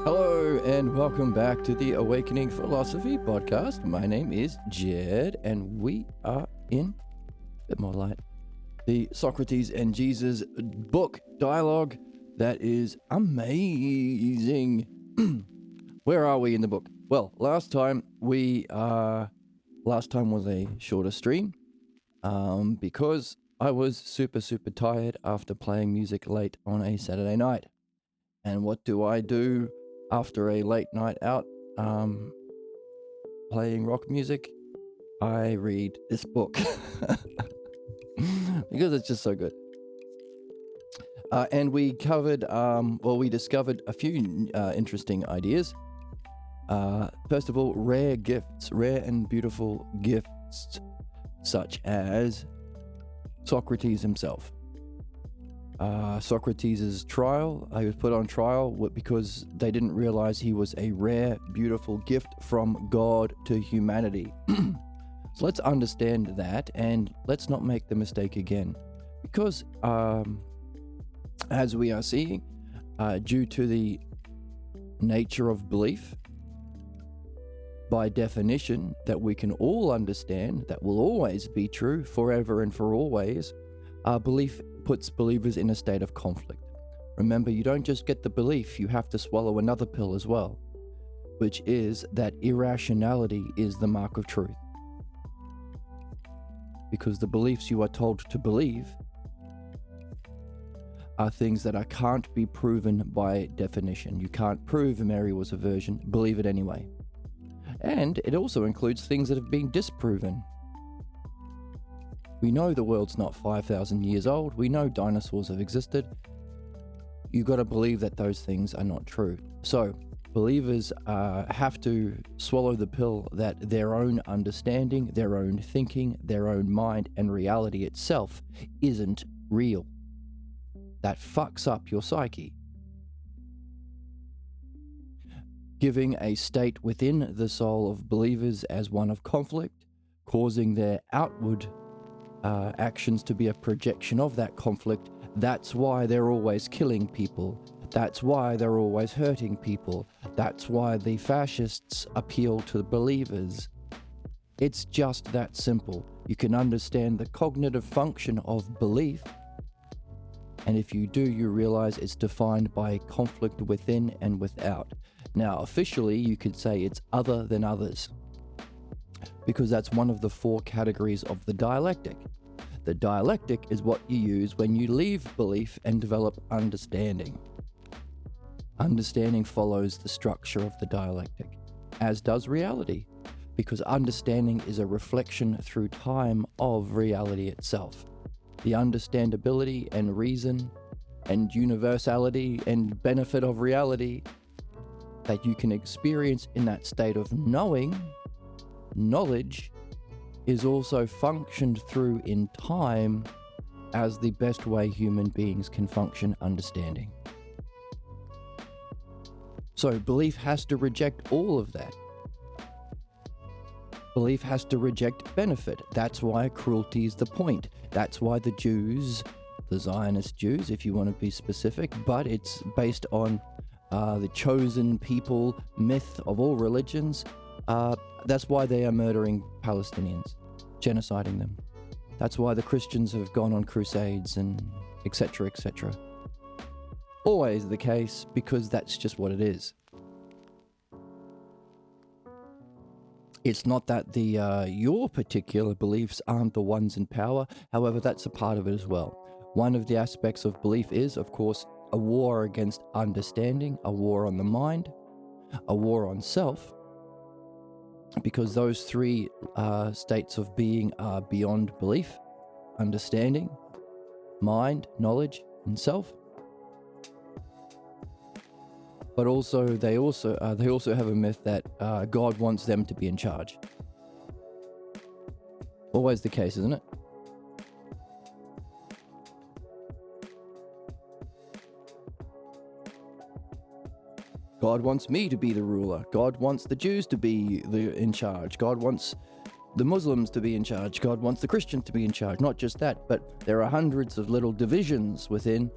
Hello and welcome back to the Awakening Philosophy podcast. My name is Jed and we are in a bit more light. The Socrates and Jesus book dialogue that is amazing. Where are we in the book? Well, last time was a shorter stream because I was super tired after playing music late on a Saturday night. And what do I do after a late night out playing rock music? I read this book because it's just so good. And we covered, we discovered a few interesting ideas. First of all, rare and beautiful gifts, such as Socrates himself. Socrates' trial, he was put on trial because they didn't realize he was a rare, beautiful gift from God to humanity. So let's understand that and let's not make the mistake again. Because, as we are seeing, due to the nature of belief, by definition, that we can all understand, that will always be true forever and for always, belief puts believers in a state of conflict. Remember, you don't just get the belief, you have to swallow another pill as well, which is that irrationality is the mark of truth. Because the beliefs you are told to believe are things that can't be proven by definition. You can't prove Mary was a virgin, believe it anyway. And it also includes things that have been disproven. We know the world's not 5,000 years old. We know dinosaurs have existed. You've got to believe that those things are not true. So believers have to swallow the pill that their own understanding, their own thinking, their own mind, and reality itself isn't real. That fucks up your psyche. Giving a state within the soul of believers as one of conflict, causing their outward actions to be a projection of that conflict. That's why they're always killing people. That's why they're always hurting people. That's why the fascists appeal to the believers. It's just that simple. You can understand the cognitive function of belief, and if you do, you realize it's defined by conflict within and without. Now, officially, you could say it's other than others, because that's one of the four categories of the dialectic. The dialectic is what you use when you leave belief and develop understanding. Understanding follows the structure of the dialectic, as does reality, because understanding is a reflection through time of reality itself. The understandability and reason and universality and benefit of reality that you can experience in that state of knowledge, is also functioned through in time as the best way human beings can function understanding. So belief has to reject all of that. Belief has to reject benefit. That's why cruelty is the point. That's why the Jews, the Zionist Jews, if you want to be specific, but it's based on the chosen people myth of all religions. That's why they are murdering Palestinians, genociding them. That's why the Christians have gone on crusades and etc. Always the case, because that's just what it is. It's not that your particular beliefs aren't the ones in power. However, that's a part of it as well. One of the aspects of belief is, of course, a war against understanding, a war on the mind, a war on self, because those three states of being are beyond belief: understanding, mind, knowledge, and self. But also, they also have a myth that God wants them to be in charge. Always the case, isn't it? God wants me to be the ruler. God wants the Jews to be in charge. God wants the Muslims to be in charge. God wants the Christians to be in charge. Not just that, but there are hundreds of little divisions within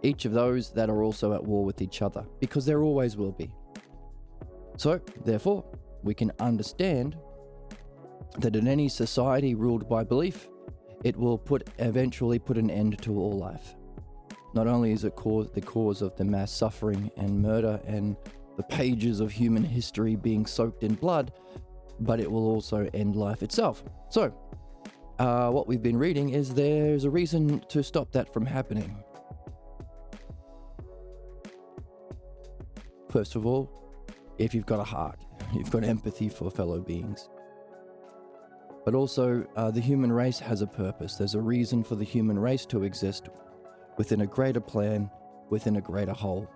each of those that are also at war with each other, because there always will be. So, therefore, we can understand that in any society ruled by belief, it will eventually put an end to all life. Not only is it the cause of the mass suffering and murder and the pages of human history being soaked in blood, but it will also end life itself. So, what we've been reading is there's a reason to stop that from happening. First of all, if you've got a heart, you've got empathy for fellow beings. But also, the human race has a purpose. There's a reason for the human race to exist within a greater plan, within a greater whole.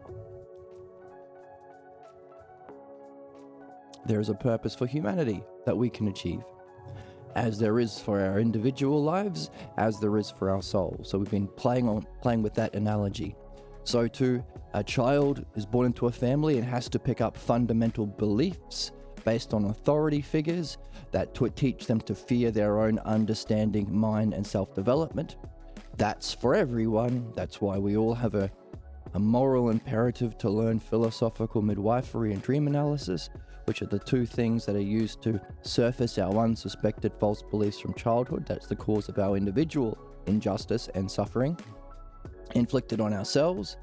There is a purpose for humanity that we can achieve, as there is for our individual lives, as there is for our soul. So we've been playing with that analogy. So too, a child is born into a family and has to pick up fundamental beliefs based on authority figures that teach them to fear their own understanding, mind, and self-development. That's for everyone. That's why we all have a moral imperative to learn philosophical midwifery and dream analysis, which are the two things that are used to surface our unsuspected false beliefs from childhood. That's the cause of our individual injustice and suffering inflicted on ourselves,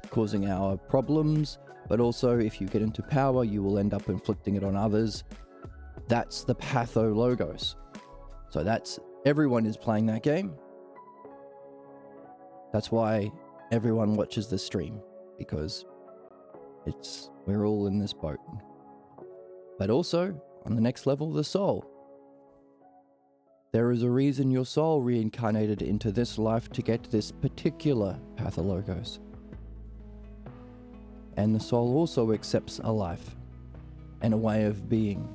causing our problems. But also, if you get into power, you will end up inflicting it on others. That's the pathologos. So everyone is playing that game. That's why everyone watches the stream, because we're all in this boat. But also, on the next level, the soul. There is a reason your soul reincarnated into this life to get this particular pathologos. And the soul also accepts a life and a way of being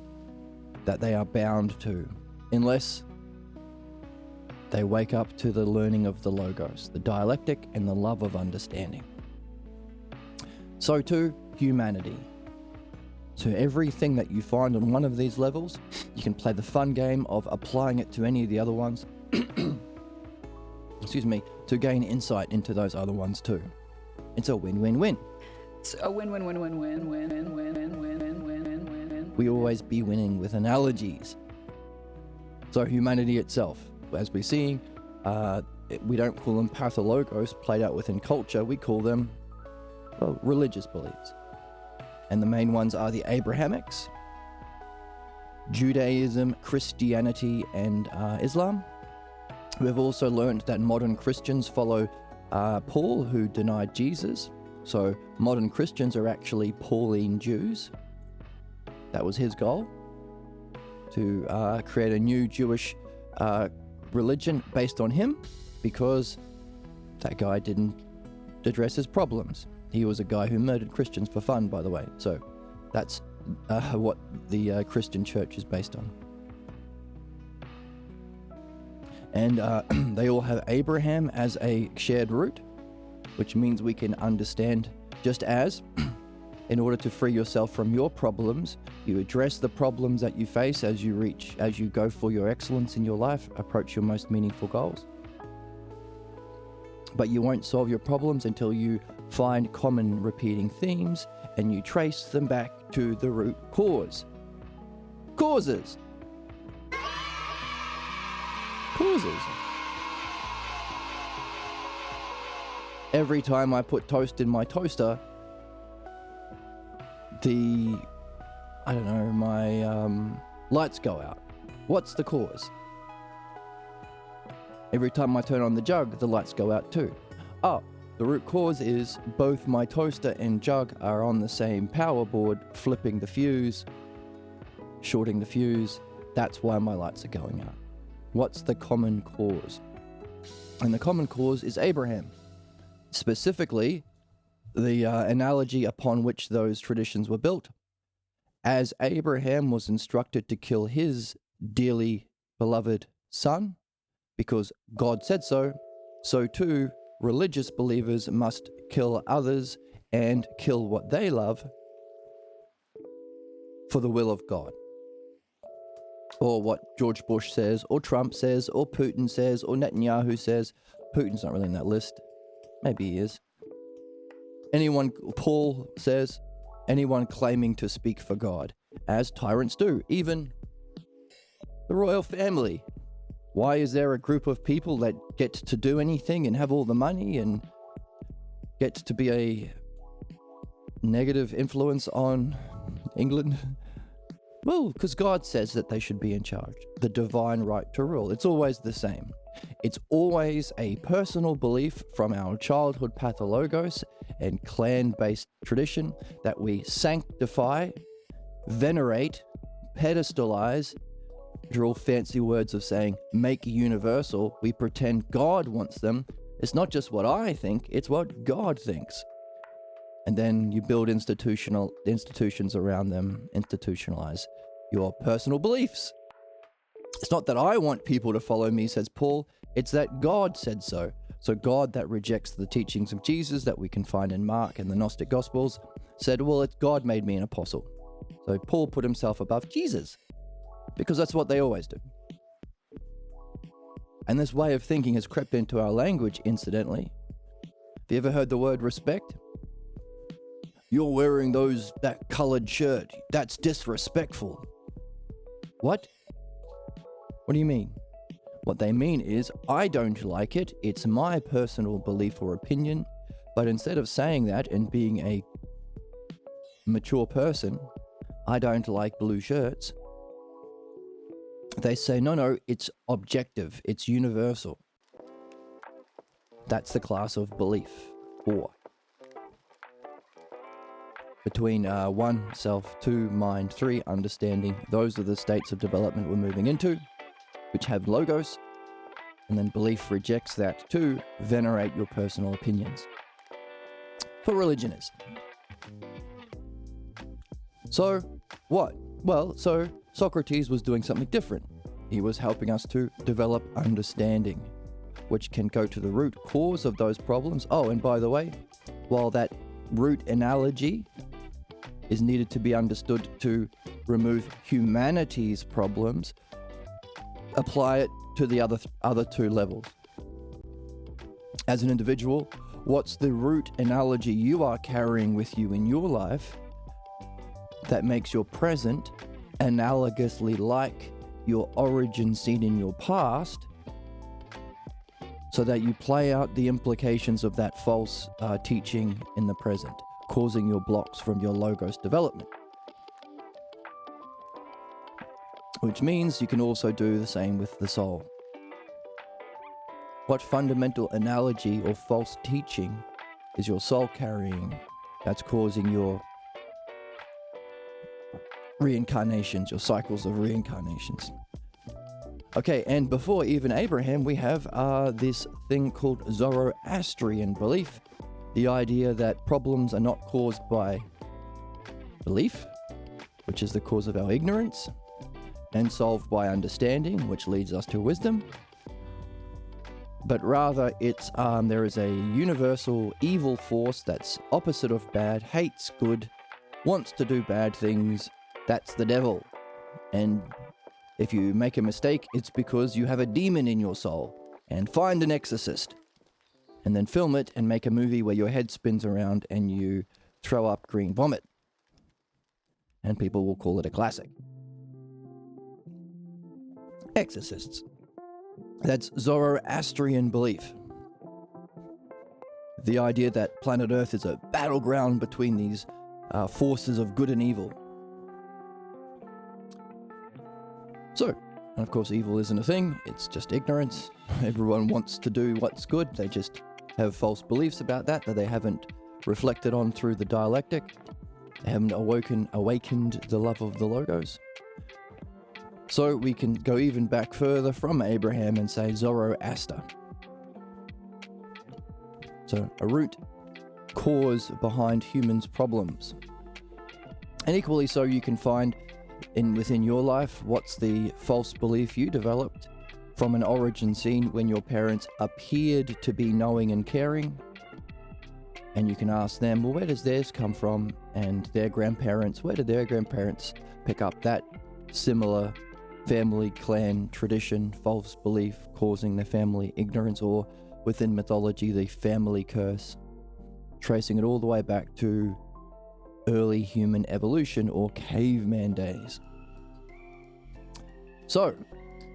that they are bound to, unless they wake up to the learning of the logos, the dialectic and the love of understanding. So too, humanity. So everything that you find on one of these levels, you can play the fun game of applying it to any of the other ones, to gain insight into those other ones too. It's a win-win-win. It's a win-win-win-win-win-win-win-win-win-win-win-win. We always be winning with analogies. So humanity itself, as we're seeing, we don't call them pathologos played out within culture, we call them religious beliefs. And the main ones are the Abrahamics, Judaism, Christianity, and Islam. We've also learned that modern Christians follow Paul, who denied Jesus. So modern Christians are actually Pauline Jews. That was his goal, to create a new Jewish religion based on him, because that guy didn't address his problems. He was a guy who murdered Christians for fun, by the way. So that's what the Christian church is based on. And they all have Abraham as a shared root, which means we can understand, just as in order to free yourself from your problems, you address the problems that you face as you go for your excellence in your life, approach your most meaningful goals. But you won't solve your problems until you find common repeating themes and you trace them back to the root cause. Causes. Every time I put toast in my toaster, my lights go out. What's the cause? Every time I turn on the jug, the lights go out too. The root cause is both my toaster and jug are on the same power board, flipping the fuse, shorting the fuse. That's why my lights are going out. What's the common cause? And the common cause is Abraham. Specifically, the analogy upon which those traditions were built. As Abraham was instructed to kill his dearly beloved son, because God said so, so too religious believers must kill others and kill what they love for the will of God. Or what George Bush says, or Trump says, or Putin says, or Netanyahu says. Putin's not really in that list. Maybe he is. Paul says, anyone claiming to speak for God, as tyrants do, even the royal family. Why is there a group of people that get to do anything and have all the money and get to be a negative influence on England? Well, because God says that they should be in charge. The divine right to rule. It's always the same. It's always a personal belief from our childhood pathologos and clan-based tradition that we sanctify, venerate, pedestalize. These are all fancy words of saying make universal. We pretend God wants them. It's not just what I think, it's what God thinks. And then you build institutions around them, institutionalize your personal beliefs. It's not that I want people to follow me, says Paul. It's that God said so. So God, that rejects the teachings of Jesus that we can find in Mark and the Gnostic Gospels, said, well, it's God made me an apostle. So Paul put himself above Jesus, because that's what they always do. And this way of thinking has crept into our language, incidentally. Have you ever heard the word respect? You're wearing that colored shirt. That's disrespectful. What? What do you mean? What they mean is, I don't like it. It's my personal belief or opinion. But instead of saying that and being a mature person, I don't like blue shirts, they say, no, it's objective. It's universal. That's the class of belief. Or between 1, self, 2, mind, 3, understanding. Those are the states of development we're moving into, which have logos. And then belief rejects that to venerate your personal opinions. What religion is. So, what? Well, so Socrates was doing something different. He was helping us to develop understanding, which can go to the root cause of those problems. Oh, and by the way, while that root analogy is needed to be understood to remove humanity's problems, apply it to the other two levels. As an individual, what's the root analogy you are carrying with you in your life that makes your present analogously like your origin seen in your past, so that you play out the implications of that false teaching in the present, causing your blocks from your logos development. Which means you can also do the same with the soul. What fundamental analogy or false teaching is your soul carrying that's causing your reincarnations, your cycles of reincarnations? Okay, and before even Abraham, we have this thing called Zoroastrian belief. The idea that problems are not caused by belief, which is the cause of our ignorance, and solved by understanding, which leads us to wisdom. But rather, it's there is a universal evil force that's opposite of bad, hates good, wants to do bad things. That's the devil. And if you make a mistake, it's because you have a demon in your soul. And find an exorcist. And then film it and make a movie where your head spins around and you throw up green vomit. And people will call it a classic. Exorcists. That's Zoroastrian belief. The idea that planet Earth is a battleground between these forces of good and evil. So, and of course evil isn't a thing, it's just ignorance. Everyone wants to do what's good, they just have false beliefs about that they haven't reflected on through the dialectic. They haven't awakened the love of the logos. So we can go even back further from Abraham and say Zoroaster. So a root cause behind humans' problems. And equally so, you can find within your life what's the false belief you developed from an origin scene when your parents appeared to be knowing and caring. And you can ask them, well, where does theirs come from? And their grandparents, where did their grandparents pick up that similar family, clan, tradition, false belief causing their family ignorance, or within mythology, the family curse, tracing it all the way back to early human evolution or caveman days. So,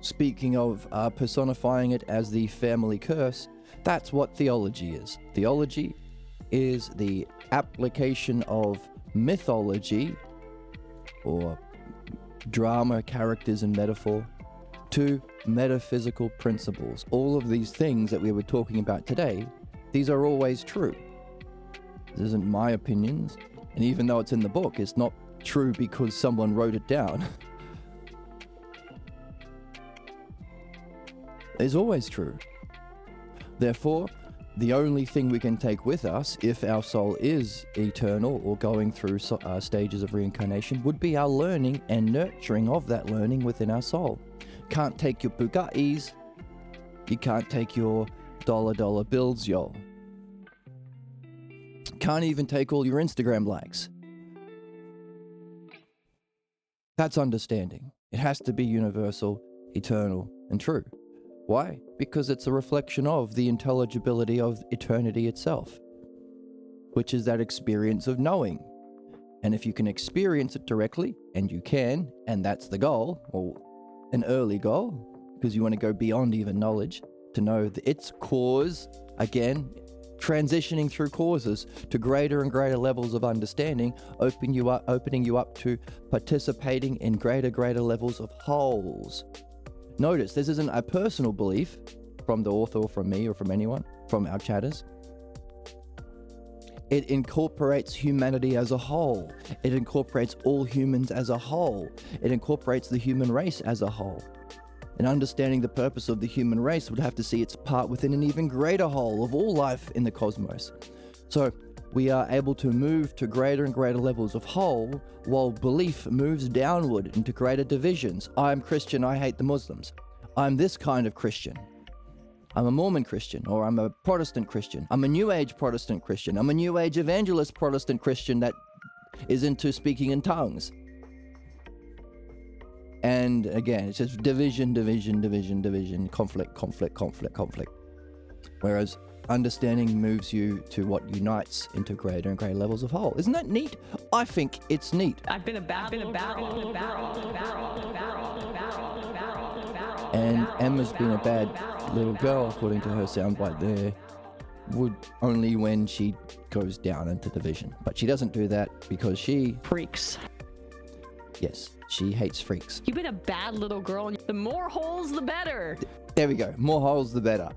speaking of personifying it as the family curse, that's what theology is. Theology is the application of mythology or drama, characters, and metaphor to metaphysical principles. All of these things that we were talking about today, these are always true. This isn't my opinions, and even though it's in the book, it's not true because someone wrote it down. It's always true. Therefore, the only thing we can take with us, if our soul is eternal or going through stages of reincarnation, would be our learning and nurturing of that learning within our soul. Can't take your Bugattis. You can't take your dollar bills, y'all. Can't even take all your Instagram likes. That's understanding. It has to be universal, eternal, and true. Why? Because it's a reflection of the intelligibility of eternity itself, which is that experience of knowing. And if you can experience it directly, and you can, and that's the goal, or an early goal, because you want to go beyond even knowledge, to know its cause, again, transitioning through causes to greater and greater levels of understanding, opening you up to participating in greater levels of wholes. Notice, this isn't a personal belief from the author or from me or from anyone, from our chatters. It incorporates humanity as a whole. It incorporates all humans as a whole. It incorporates the human race as a whole. And understanding the purpose of the human race would have to see its part within an even greater whole of all life in the cosmos. So we are able to move to greater and greater levels of whole, while belief moves downward into greater divisions. I'm Christian, I hate the Muslims. I'm this kind of Christian. I'm a Mormon Christian, or I'm a Protestant Christian. I'm a New Age Protestant Christian. I'm a New Age evangelist Protestant Christian that is into speaking in tongues. And again, it's just division, conflict. Whereas understanding moves you to what unites into greater and greater levels of whole. Isn't that neat? I think it's neat. I've been a bad little girl. And Emma's been a bad little girl, according to her soundbite there, would only when she goes down into division. But she doesn't do that because she... Freaks. Yes, she hates freaks. You've been a bad little girl. The more holes, the better. There we go. More holes, the better.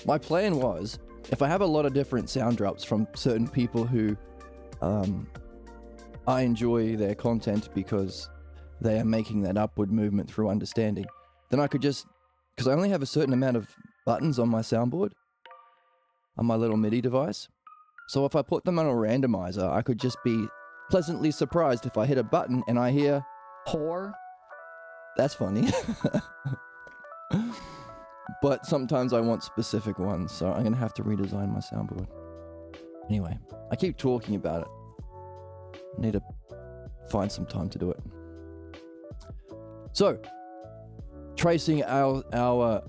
My plan was, if I have a lot of different sound drops from certain people who I enjoy their content because they are making that upward movement through understanding, then I could just, because I only have a certain amount of buttons on my soundboard, on my little MIDI device, so if I put them on a randomizer, I could just be pleasantly surprised if I hit a button and I hear, Whore. That's funny. But sometimes I want specific ones, so I'm going to have to redesign my soundboard. Anyway, I keep talking about it. I need to find some time to do it. So, tracing our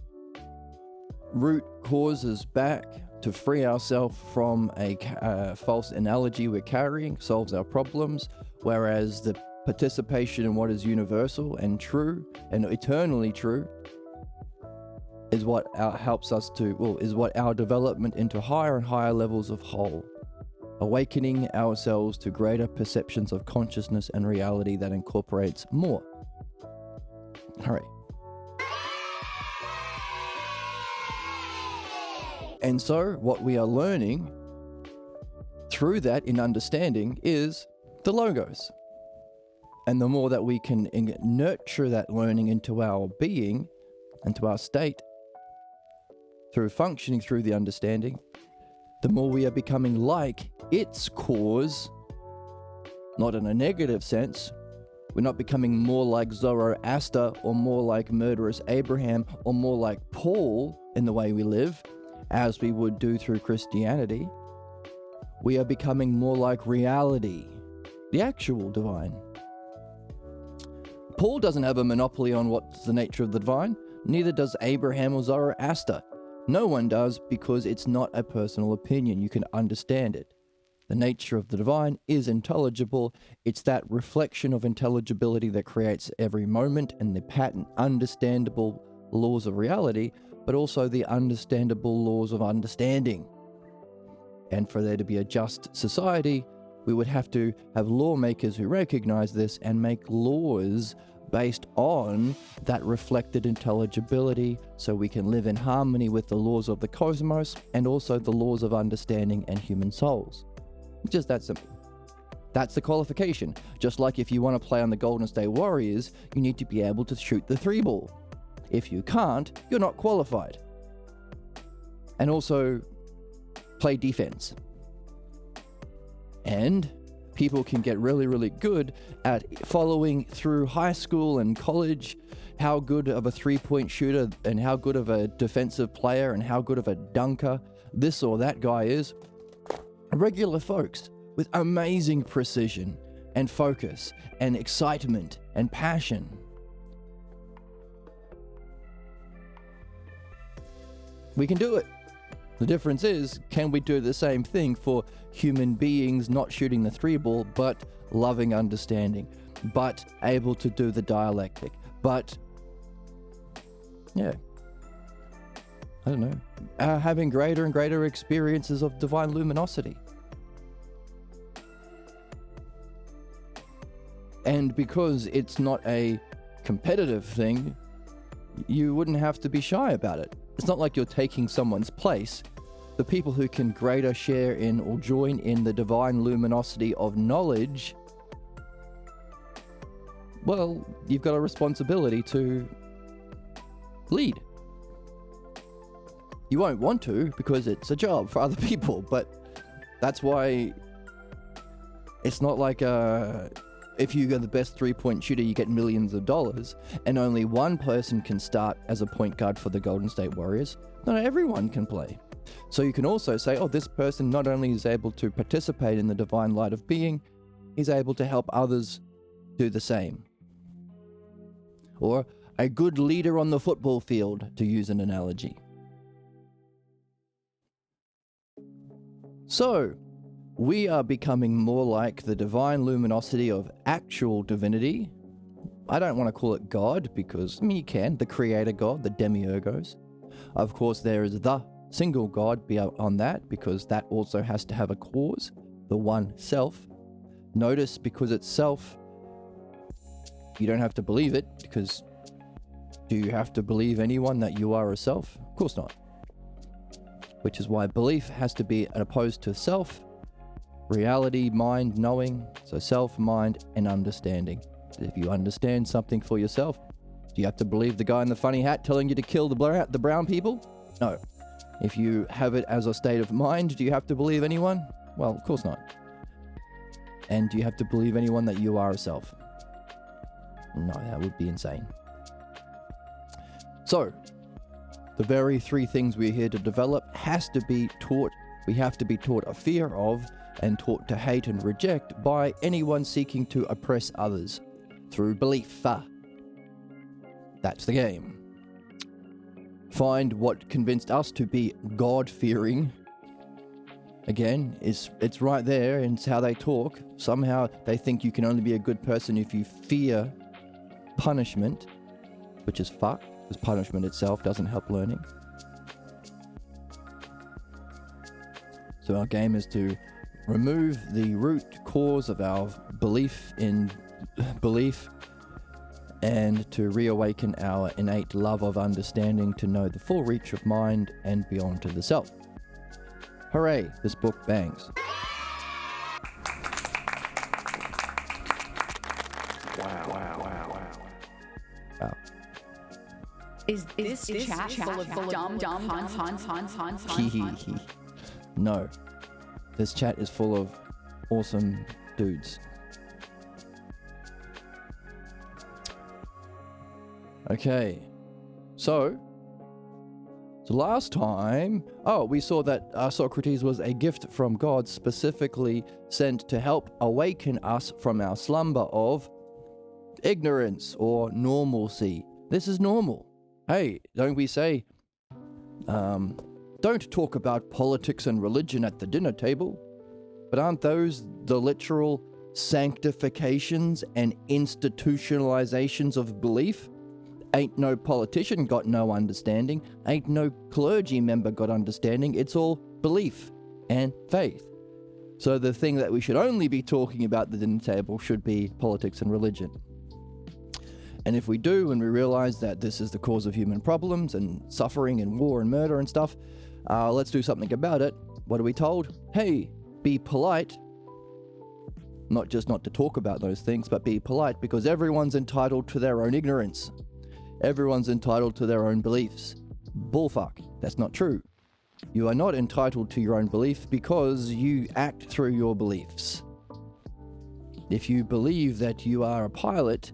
root causes back to free ourselves from a false analogy we're carrying solves our problems, whereas the participation in what is universal and true and eternally true is what helps us to, is what our development into higher and higher levels of whole, awakening ourselves to greater perceptions of consciousness and reality that incorporates more. All right. And so what we are learning through that in understanding is the logos. And the more that we can nurture that learning into our being, into our state, through functioning through the understanding, the more we are becoming like its cause, not in a negative sense. We're not becoming more like Zoroaster or more like murderous Abraham or more like Paul in the way we live, as we would do through Christianity. We are becoming more like reality, the actual divine. Paul doesn't have a monopoly on what's the nature of the divine, neither does Abraham or Zoroaster. No one does, because it's not a personal opinion. You can understand it. The nature of the divine is intelligible. It's that reflection of intelligibility that creates every moment and the pattern understandable laws of reality, but also the understandable laws of understanding. And for there to be a just society, we would have to have lawmakers who recognize this and make laws based on that reflected intelligibility, so we can live in harmony with the laws of the cosmos and also the laws of understanding and human souls. Just that simple. That's the qualification. Just like if you want to play on the Golden State Warriors, you need to be able to shoot the 3-ball. If you can't, you're not qualified. And also play defense. And people can get really, really good at following through high school and college how good of a 3-point shooter and how good of a defensive player and how good of a dunker this or that guy is. Regular folks with amazing precision and focus and excitement and passion. We can do it. The difference is, can we do the same thing for human beings not shooting the 3-ball, but loving understanding, but able to do the dialectic, but, yeah, I don't know, having greater and greater experiences of divine luminosity. And because it's not a competitive thing, you wouldn't have to be shy about it. It's not like you're taking someone's place. The people who can greater share in or join in the divine luminosity of knowledge, well, you've got a responsibility to lead. You won't want to because it's a job for other people, but that's why it's not like if you go the best 3-point shooter, you get millions of dollars, and only one person can start as a point guard for the Golden State Warriors. Not everyone can play. So you can also say, oh, this person not only is able to participate in the divine light of being, he's able to help others do the same. Or a good leader on the football field, to use an analogy. So, we are becoming more like the divine luminosity of actual divinity. I don't want to call it God because, you can, the creator God, the demiurgos. Of course, there is the single God beyond that, because that also has to have a cause, the one self. Notice, because it's self, you don't have to believe it, because do you have to believe anyone that you are a self? Of course not. Which is why belief has to be opposed to self. Reality, mind, knowing, so self, mind, and understanding. If you understand something for yourself, do you have to believe the guy in the funny hat telling you to kill the brown people? No. If you have it as a state of mind, do you have to believe anyone? Well, of course not. And do you have to believe anyone that you are a self? No, that would be insane. So, the very 3 things we're here to develop has to be taught. We have to be taught a fear of and taught to hate and reject by anyone seeking to oppress others through belief. That's the game. Find what convinced us to be God-fearing. Again, it's right there, and it's how they talk. Somehow they think you can only be a good person if you fear punishment, which is fucked, because punishment itself doesn't help learning. So our game is to remove the root cause of our belief in belief and to reawaken our innate love of understanding to know the full reach of mind and beyond to the self. Hooray, this book bangs. Wow. Is this chat full of dumb Hans? No. This chat is full of awesome dudes. Okay. So last time, we saw that Socrates was a gift from God specifically sent to help awaken us from our slumber of ignorance or normalcy. This is normal. Hey, don't we say Don't talk about politics and religion at the dinner table. But aren't those the literal sanctifications and institutionalizations of belief? Ain't no politician got no understanding. Ain't no clergy member got understanding. It's all belief and faith. So the thing that we should only be talking about at the dinner table should be politics and religion. And if we do, and we realize that this is the cause of human problems and suffering and war and murder and stuff, let's do something about it. What are we told? Hey, be polite. Not just not to talk about those things, but be polite, because everyone's entitled to their own ignorance. Everyone's entitled to their own beliefs. Bullfuck. That's not true. You are not entitled to your own belief because you act through your beliefs. If you believe that you are a pilot,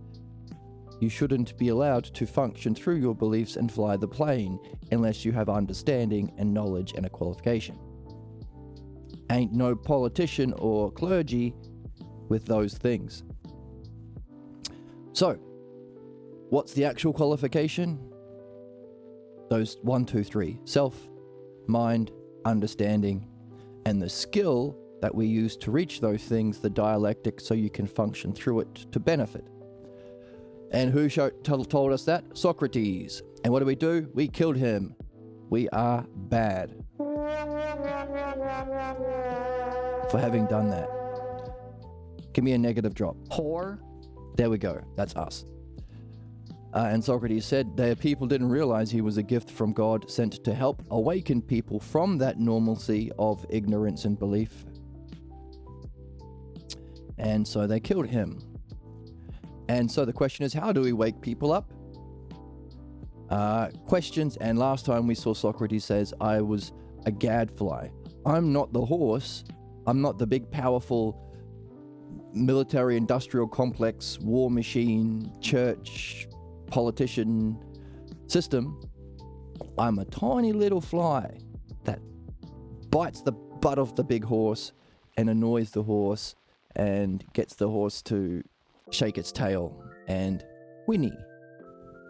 you shouldn't be allowed to function through your beliefs and fly the plane unless you have understanding and knowledge and a qualification. Ain't no politician or clergy with those things. So, what's the actual qualification? Those 1, 2, 3. Self, mind, understanding, and the skill that we use to reach those things, the dialectic, so you can function through it to benefit. And who told us that? Socrates. And what do? We killed him. We are bad for having done that. Give me a negative drop. Whore. There we go. That's us. And Socrates said their people didn't realize he was a gift from God sent to help awaken people from that normalcy of ignorance and belief. And so they killed him. And so the question is, how do we wake people up? Questions. And last time we saw Socrates says, I was a gadfly. I'm not the horse. I'm not the big, powerful military industrial complex, war machine, church, politician system. I'm a tiny little fly that bites the butt of the big horse and annoys the horse and gets the horse to shake its tail and whinny.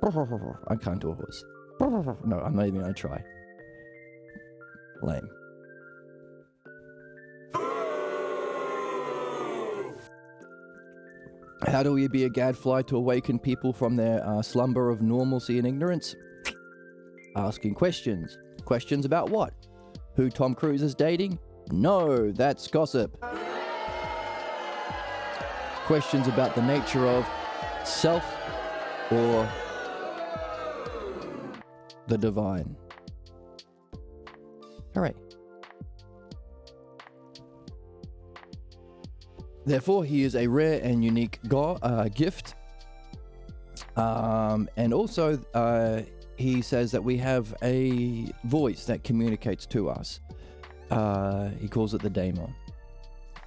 I can't do a horse. No, I'm not even gonna try. Lame. How do we be a gadfly to awaken people from their slumber of normalcy and ignorance? Asking questions. Questions about what? Who Tom Cruise is dating? No, that's gossip. Questions about the nature of self or the divine. Hooray. Therefore, he is a rare and unique gift. And also, he says that we have a voice that communicates to us. He calls it the daemon,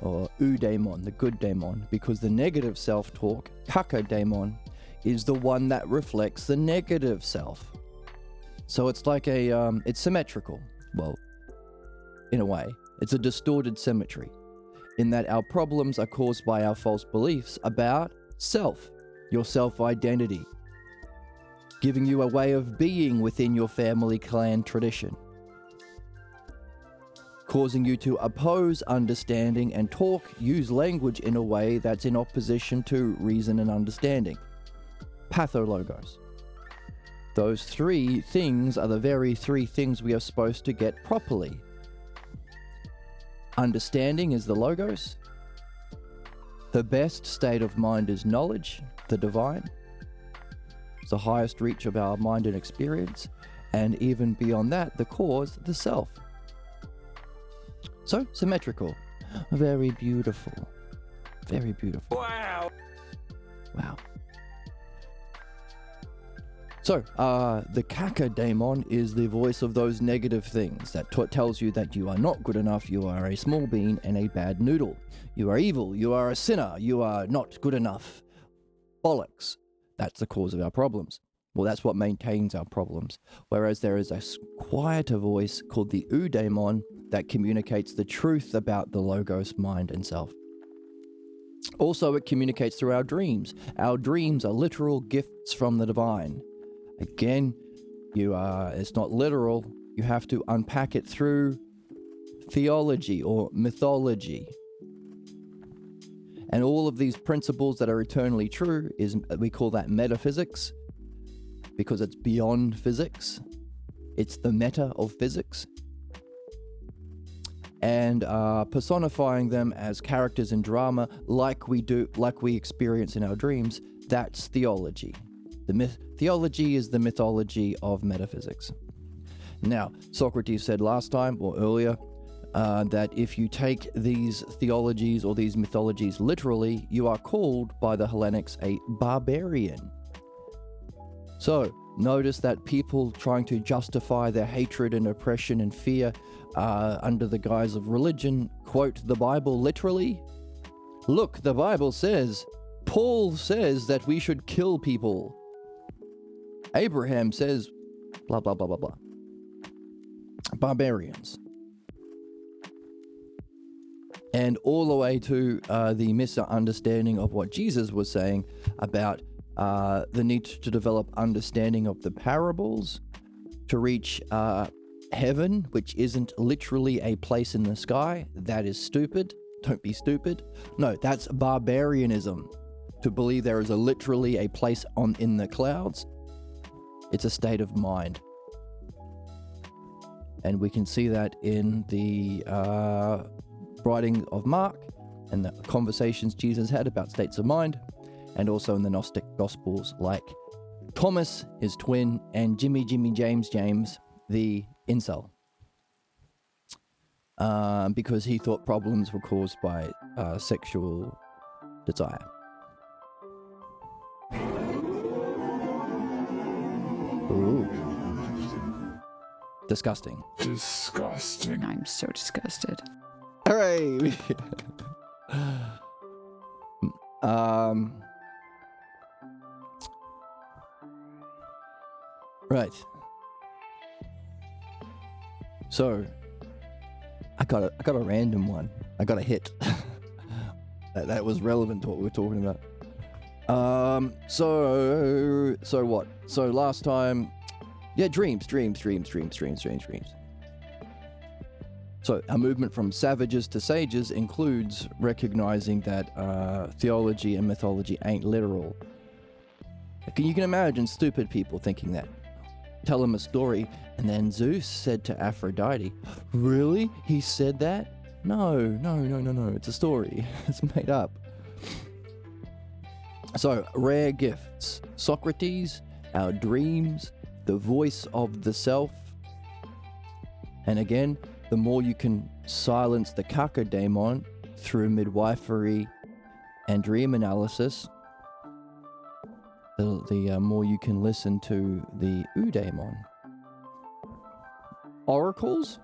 or eudaimon, the good daemon, because the negative self-talk, kakadaemon, is the one that reflects the negative self. So it's like it's symmetrical. Well, in a way, it's a distorted symmetry, in that our problems are caused by our false beliefs about self, your self-identity, giving you a way of being within your family clan tradition, causing you to oppose understanding and use language in a way that's in opposition to reason and understanding. Pathologos. Those three things are the very three things we are supposed to get properly. Understanding is the logos. The best state of mind is knowledge, the divine. It's the highest reach of our mind and experience. And even beyond that, the cause, the self. So, symmetrical. Very beautiful. Very beautiful. Wow. Wow. So, the kakadaemon is the voice of those negative things that tells you that you are not good enough, you are a small bean and a bad noodle. You are evil, you are a sinner, you are not good enough. Bollocks. That's the cause of our problems. Well, that's what maintains our problems. Whereas there is a quieter voice called the eudaimon that communicates the truth about the logos, mind, and self. Also, it communicates through our dreams. Our dreams are literal gifts from the divine. Again, it's not literal, You have to unpack it through theology or mythology. And all of these principles that are eternally true we call that metaphysics, because it's beyond physics. It's the meta of physics. And personifying them as characters in drama like we experience in our dreams, that's theology. Theology is the mythology of metaphysics. Now, Socrates said last time or earlier that if you take these theologies or these mythologies literally, you are called by the Hellenics a barbarian. So, notice that people trying to justify their hatred and oppression and fear under the guise of religion quote the Bible literally. Look, the Bible says, Paul says that we should kill people. Abraham says, blah, blah, blah, blah, blah. Barbarians. And all the way to the misunderstanding of what Jesus was saying about the need to develop understanding of the parables to reach heaven, which isn't literally a place in the sky. That is stupid. Don't be stupid. No, that's barbarianism. To believe there is literally a place in the clouds. It's a state of mind. And we can see that in the writing of Mark and the conversations Jesus had about states of mind, and also in the Gnostic Gospels like Thomas, his twin, and Jimmy James, the incel. Because he thought problems were caused by sexual desire. Ooh. Disgusting. I'm so disgusted. Hooray! Right. So, I got a random one. I got a hit. that was relevant to what we were talking about. So what? So last time, yeah, dreams. So a movement from savages to sages includes recognizing that theology and mythology ain't literal. You can imagine stupid people thinking that. Tell them a story, and then Zeus said to Aphrodite, "Really? He said that? No, it's a story. It's made up." So, rare gifts. Socrates, our dreams, the voice of the self. And again, the more you can silence the Kaka-daemon through midwifery and dream analysis, the more you can listen to the Eudaimon. Oracles?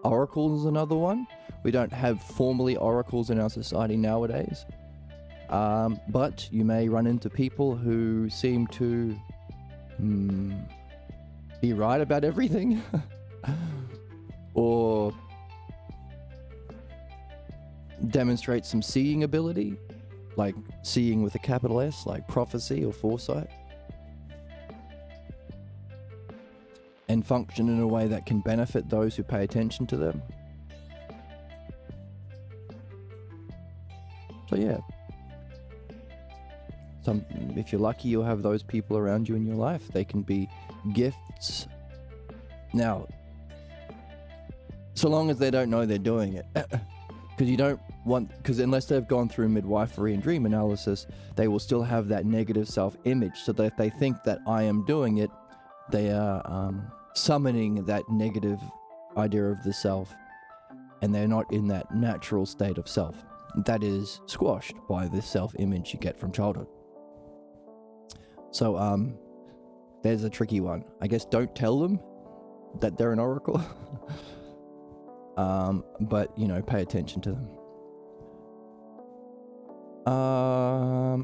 Oracles is another one. We don't have formally oracles in our society nowadays. But you may run into people who seem to be right about everything. Or demonstrate some seeing ability, like seeing with a capital S, like prophecy or foresight. And function in a way that can benefit those who pay attention to them. So yeah. If you're lucky, you'll have those people around you in your life. They can be gifts. Now, so long as they don't know they're doing it. Because unless they've gone through midwifery and dream analysis, they will still have that negative self-image. So that if they think that I am doing it, they are summoning that negative idea of the self, and they're not in that natural state of self. That is squashed by the self-image you get from childhood. So, there's a tricky one. I guess don't tell them that they're an oracle. But, pay attention to them.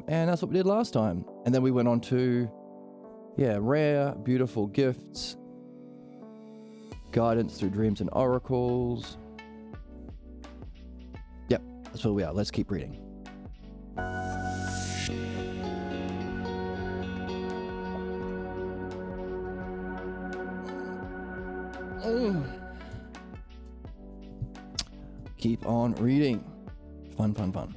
And that's what we did last time. And then we went on to, rare, beautiful gifts, guidance through dreams and oracles. Yep, that's where we are. Let's keep reading. Keep on reading. Fun, fun, fun.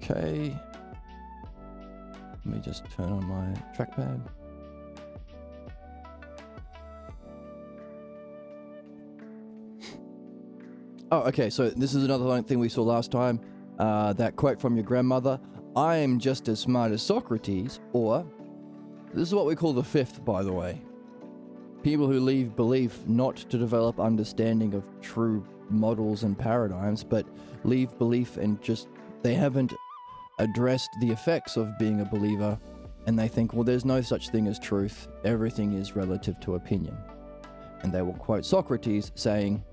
Okay. Let me just turn on my trackpad. Oh, okay, so this is another thing we saw last time. That quote from your grandmother, I am just as smart as Socrates, or, this is what we call the fifth, by the way. People who leave belief not to develop understanding of true models and paradigms, but leave belief and just, they haven't addressed the effects of being a believer, and they think, well, there's no such thing as truth. Everything is relative to opinion. And they will quote Socrates saying,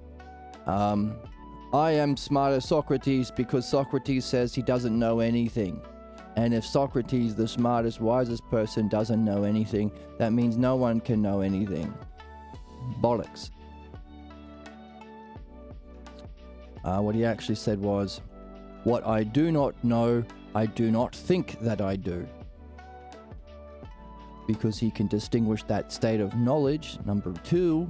I am smart as Socrates because Socrates says he doesn't know anything. And if Socrates, the smartest, wisest person, doesn't know anything, that means no one can know anything. Bollocks. What he actually said was, what I do not know, I do not think that I do. Because he can distinguish that state of knowledge, number 2,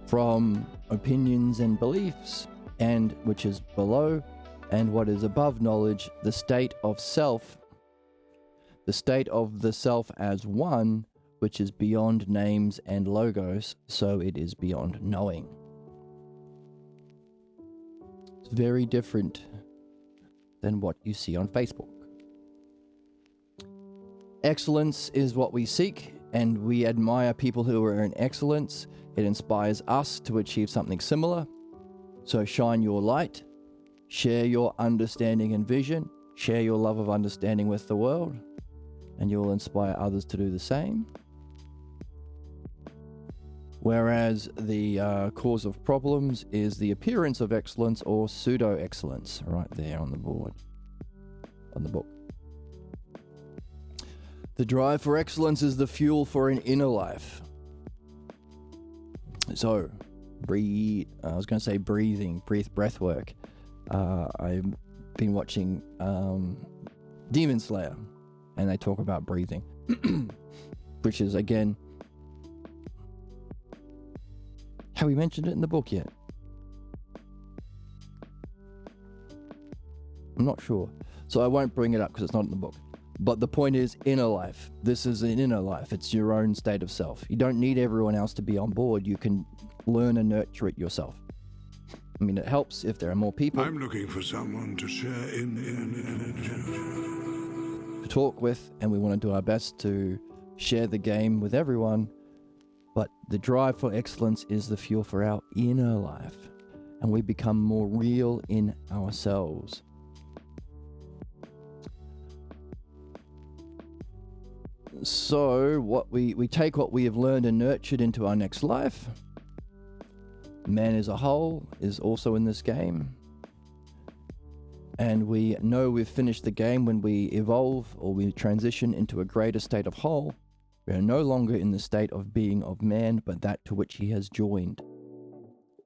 from opinions and beliefs, and which is below, and what is above knowledge, the state of self, the state of the self as one, which is beyond names and logos, so it is beyond knowing. It's very different than what you see on Facebook. Excellence is what we seek, and we admire people who are in excellence. It inspires us to achieve something similar. So shine your light, share your understanding and vision, share your love of understanding with the world, and you will inspire others to do the same. Whereas the cause of problems is the appearance of excellence or pseudo-excellence, right there on the board, on the book. The drive for excellence is the fuel for an inner life. So, breathe. I was going to say breath work. I've been watching Demon Slayer, and they talk about breathing, which is, again, have we mentioned it in the book yet? I'm not sure. So I won't bring it up because it's not in the book. But the point is inner life. This is an inner life. It's your own state of self. You don't need everyone else to be on board. You can learn and nurture it yourself. I mean, it helps if there are more people. I'm looking for someone to share in to talk with, and we want to do our best to share the game with everyone. But the drive for excellence is the fuel for our inner life, and we become more real in ourselves. So what we take what we have learned and nurtured into our next life. Man as a whole is also in this game. And we know we've finished the game when we evolve or we transition into a greater state of whole. We are no longer in the state of being of man, but that to which he has joined.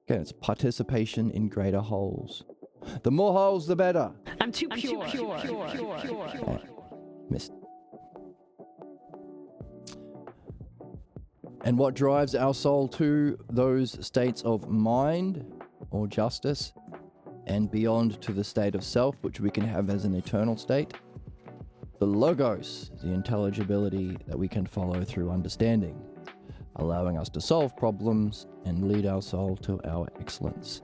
Again, it's participation in greater wholes. The more holes, the better. I'm too pure. Missed. And what drives our soul to those states of mind or justice and beyond to the state of self, which we can have as an eternal state? The logos, the intelligibility that we can follow through understanding, allowing us to solve problems and lead our soul to our excellence.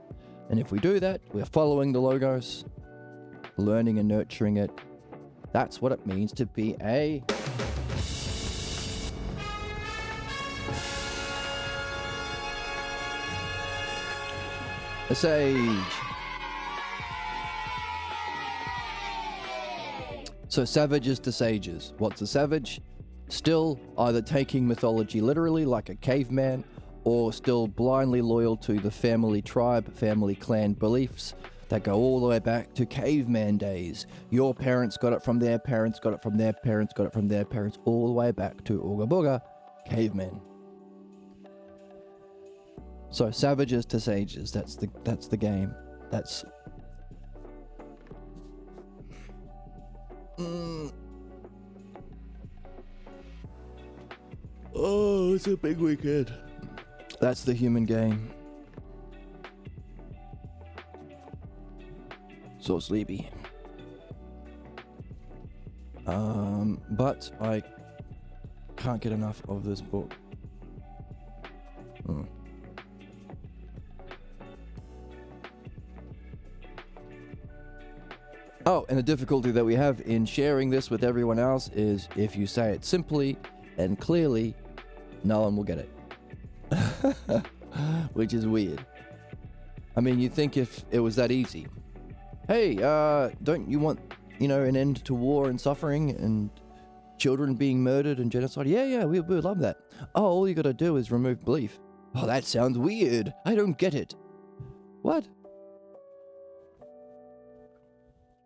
And if we do that, we're following the logos, learning and nurturing it. That's what it means to be a sage. So savages to sages. What's a savage? Still either taking mythology literally like a caveman, or still blindly loyal to the family tribe, family clan beliefs that go all the way back to caveman days. Your parents got it from their parents, got it from their parents, got it from their parents, all the way back to Ooga Booga, cavemen. So savages to sages, that's the game. That's Oh, it's a big weekend. That's the human game. So sleepy. But I can't get enough of this book. Oh, and the difficulty that we have in sharing this with everyone else is if you say it simply and clearly, no one will get it. Which is weird. I mean, you'd think if it was that easy. Hey, don't you want, an end to war and suffering and children being murdered and genocide? Yeah, we would love that. Oh, all you gotta do is remove belief. Oh, that sounds weird. I don't get it. What?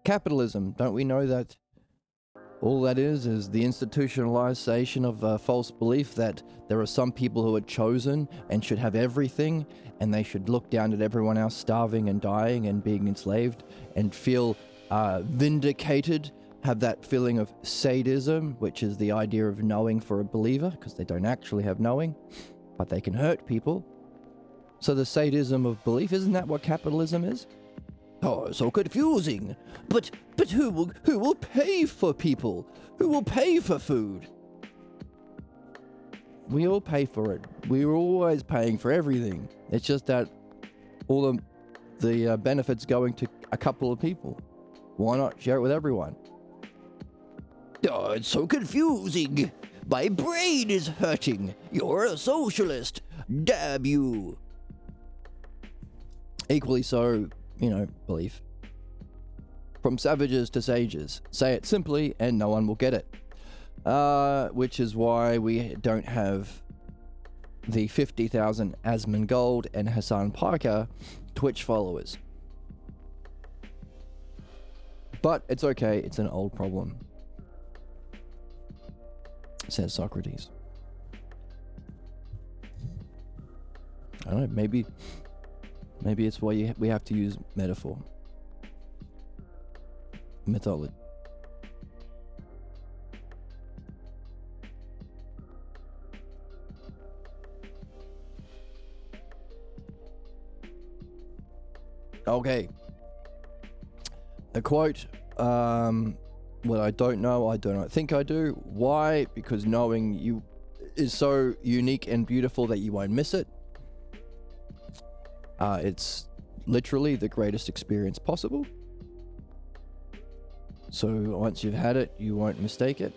Capitalism, don't we know that all that is the institutionalization of false belief that there are some people who are chosen and should have everything, and they should look down at everyone else starving and dying and being enslaved and feel vindicated, have that feeling of sadism, which is the idea of knowing for a believer, because they don't actually have knowing, but they can hurt people. So the sadism of belief, isn't that what capitalism is? Oh, so confusing. But who will pay for people? Who will pay for food? We all pay for it. We're always paying for everything. It's just that all the benefits going to a couple of people. Why not share it with everyone? Oh, it's so confusing. My brain is hurting. You're a socialist. Damn you. Equally so, belief. From savages to sages. Say it simply and no one will get it. Which is why we don't have the 50,000 Asmongold and Hassan Parker Twitch followers. But it's okay, it's an old problem, says Socrates. I don't know, maybe it's why we have to use metaphor. Mythology. Okay. The quote, what I don't know, I do not think I do. Why? Because knowing you is so unique and beautiful that you won't miss it. It's literally the greatest experience possible. So once you've had it, you won't mistake it.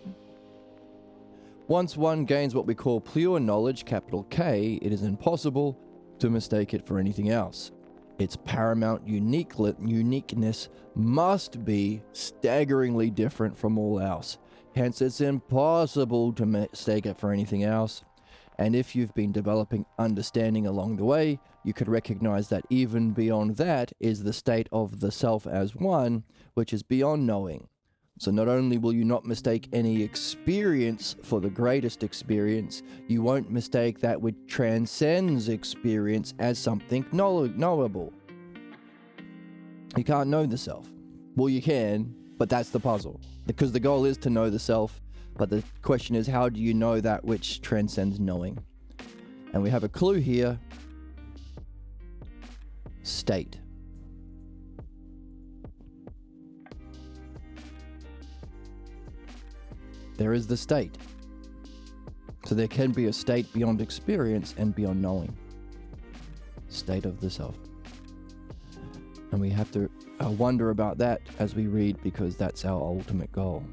Once one gains what we call pure knowledge, capital K, it is impossible to mistake it for anything else. Its paramount uniqueness must be staggeringly different from all else. Hence, it's impossible to mistake it for anything else. And if you've been developing understanding along the way, you could recognize that even beyond that is the state of the self as one, which is beyond knowing. So not only will you not mistake any experience for the greatest experience, you won't mistake that which transcends experience as something knowable. You can't know the self. Well, you can, but that's the puzzle. Because the goal is to know the self, but the question is, how do you know that which transcends knowing? And we have a clue here. State. There is the state. So there can be a state beyond experience and beyond knowing. State of the self. And we have to wonder about that as we read, because that's our ultimate goal.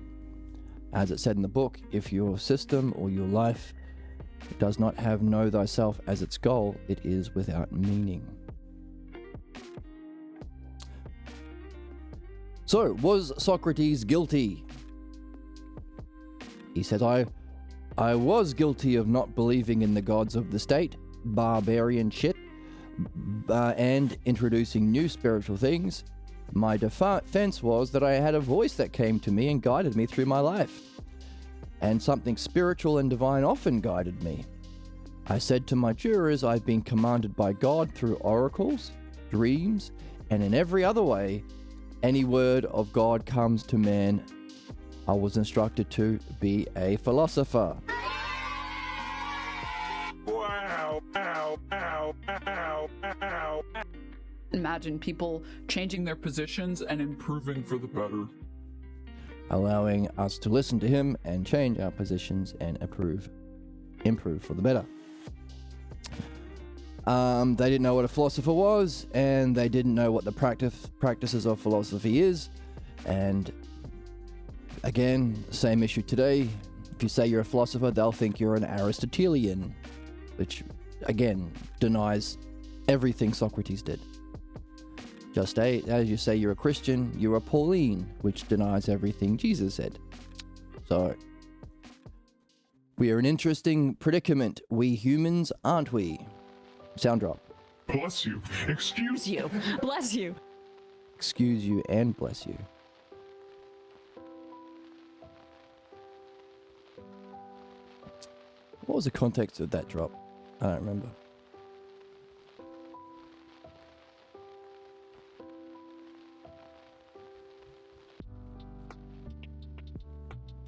As it said in the book, if your system or your life does not have know thyself as its goal, it is without meaning. So, was Socrates guilty? He says, I was guilty of not believing in the gods of the state, barbarian shit, and introducing new spiritual things. My defense was that I had a voice that came to me and guided me through my life. And something spiritual and divine often guided me. I said to my jurors, I've been commanded by God through oracles, dreams, and in every other way, any word of God comes to man. I was instructed to be a philosopher. Wow. Ow. Ow. Ow. Ow. Imagine people changing their positions and improving for the better. Allowing us to listen to him and change our positions and improve for the better. They didn't know what a philosopher was, and they didn't know what the practices of philosophy is. And again, same issue today. If you say you're a philosopher, they'll think you're an Aristotelian, which again denies everything Socrates did. Just as you say you're a Christian, you're a Pauline, which denies everything Jesus said. So we are an interesting predicament, we humans, aren't we? Sound drop. Bless you. Excuse You. Bless you. Excuse you and bless you. What was the context of that drop? I don't remember.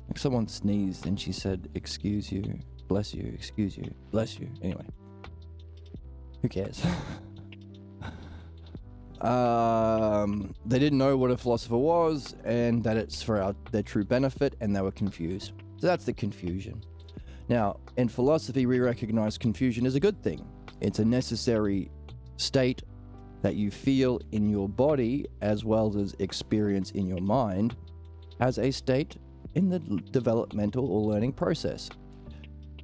Like someone sneezed and she said, excuse you, bless you, excuse you, bless you. Anyway. Who cares? They didn't know what a philosopher was and that it's for their true benefit, and they were confused. So that's the confusion. Now, in philosophy, we recognize confusion as a good thing. It's a necessary state that you feel in your body as well as experience in your mind as a state in the developmental or learning process.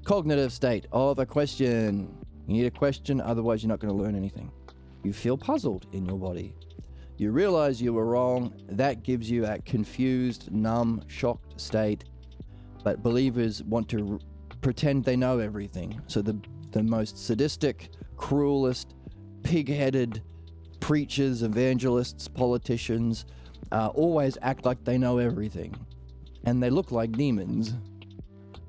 Cognitive state of a question. You need a question, otherwise you're not going to learn anything. You feel puzzled in your body. You realize you were wrong. That gives you a confused, numb, shocked state. But believers want to pretend they know everything. So the most sadistic, cruelest, pig-headed preachers, evangelists, politicians always act like they know everything. And they look like demons.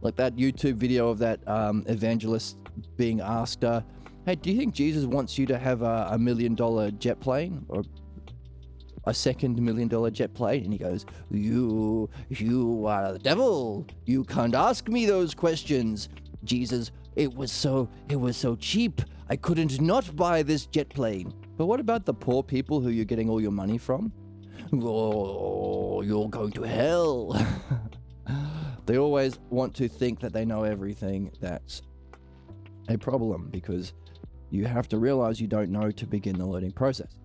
Like that YouTube video of that evangelist being asked, hey, do you think Jesus wants you to have a $1 million jet plane or a second $1 million jet plane? And he goes, you are the devil. You can't ask me those questions. Jesus, it was so cheap. I couldn't not buy this jet plane. But what about the poor people who you're getting all your money from? Oh, you're going to hell. They always want to think that they know everything. That's a problem, because you have to realize you don't know to begin the learning process.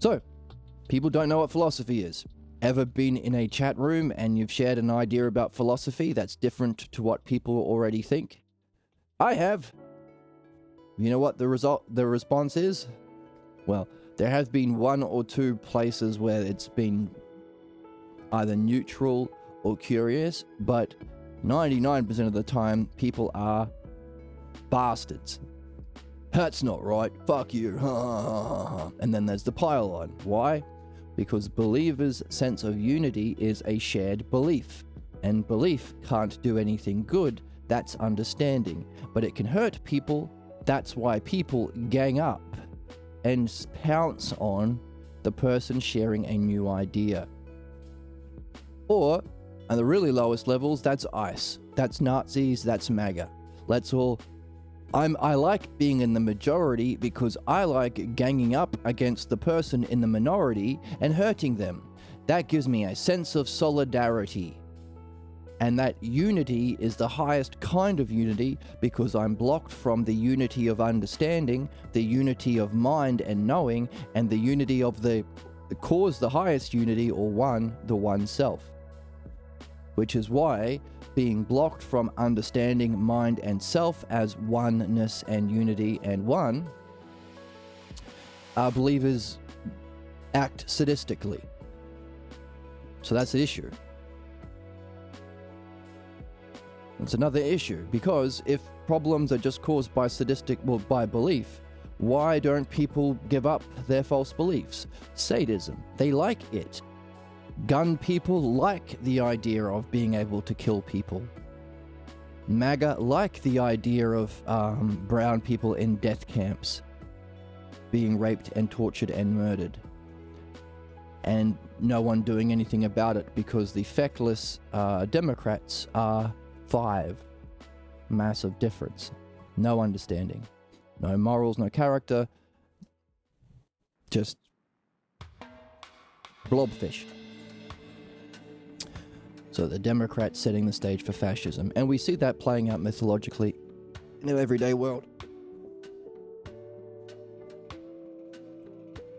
So, people don't know what philosophy is. Ever been in a chat room and you've shared an idea about philosophy that's different to what people already think? I have. You know what the response is? Well, there have been one or two places where it's been either neutral or curious, but 99% of the time, people are bastards. That's not right. Fuck you. And then there's the pile on. Why? Because believers' sense of unity is a shared belief. And belief can't do anything good. That's understanding. But it can hurt people. That's why people gang up and pounce on the person sharing a new idea. Or, at the really lowest levels, that's ICE. That's Nazis. That's MAGA. Let's all... I like being in the majority because I like ganging up against the person in the minority and hurting them. That gives me a sense of solidarity. And that unity is the highest kind of unity because I'm blocked from the unity of understanding, the unity of mind and knowing, and the unity of the cause, the highest unity, or one, the one self. Which is why being blocked from understanding mind and self as oneness and unity and one, believers act sadistically. So that's the issue. It's another issue, because if problems are just caused by by belief, why don't people give up their false beliefs? Sadism, they like it. Gun people like the idea of being able to kill people. MAGA like the idea of brown people in death camps being raped and tortured and murdered, and no one doing anything about it because the feckless Democrats are 5. Massive difference. No understanding. No morals, no character. Just blobfish. So the Democrats setting the stage for fascism. And we see that playing out mythologically in the everyday world.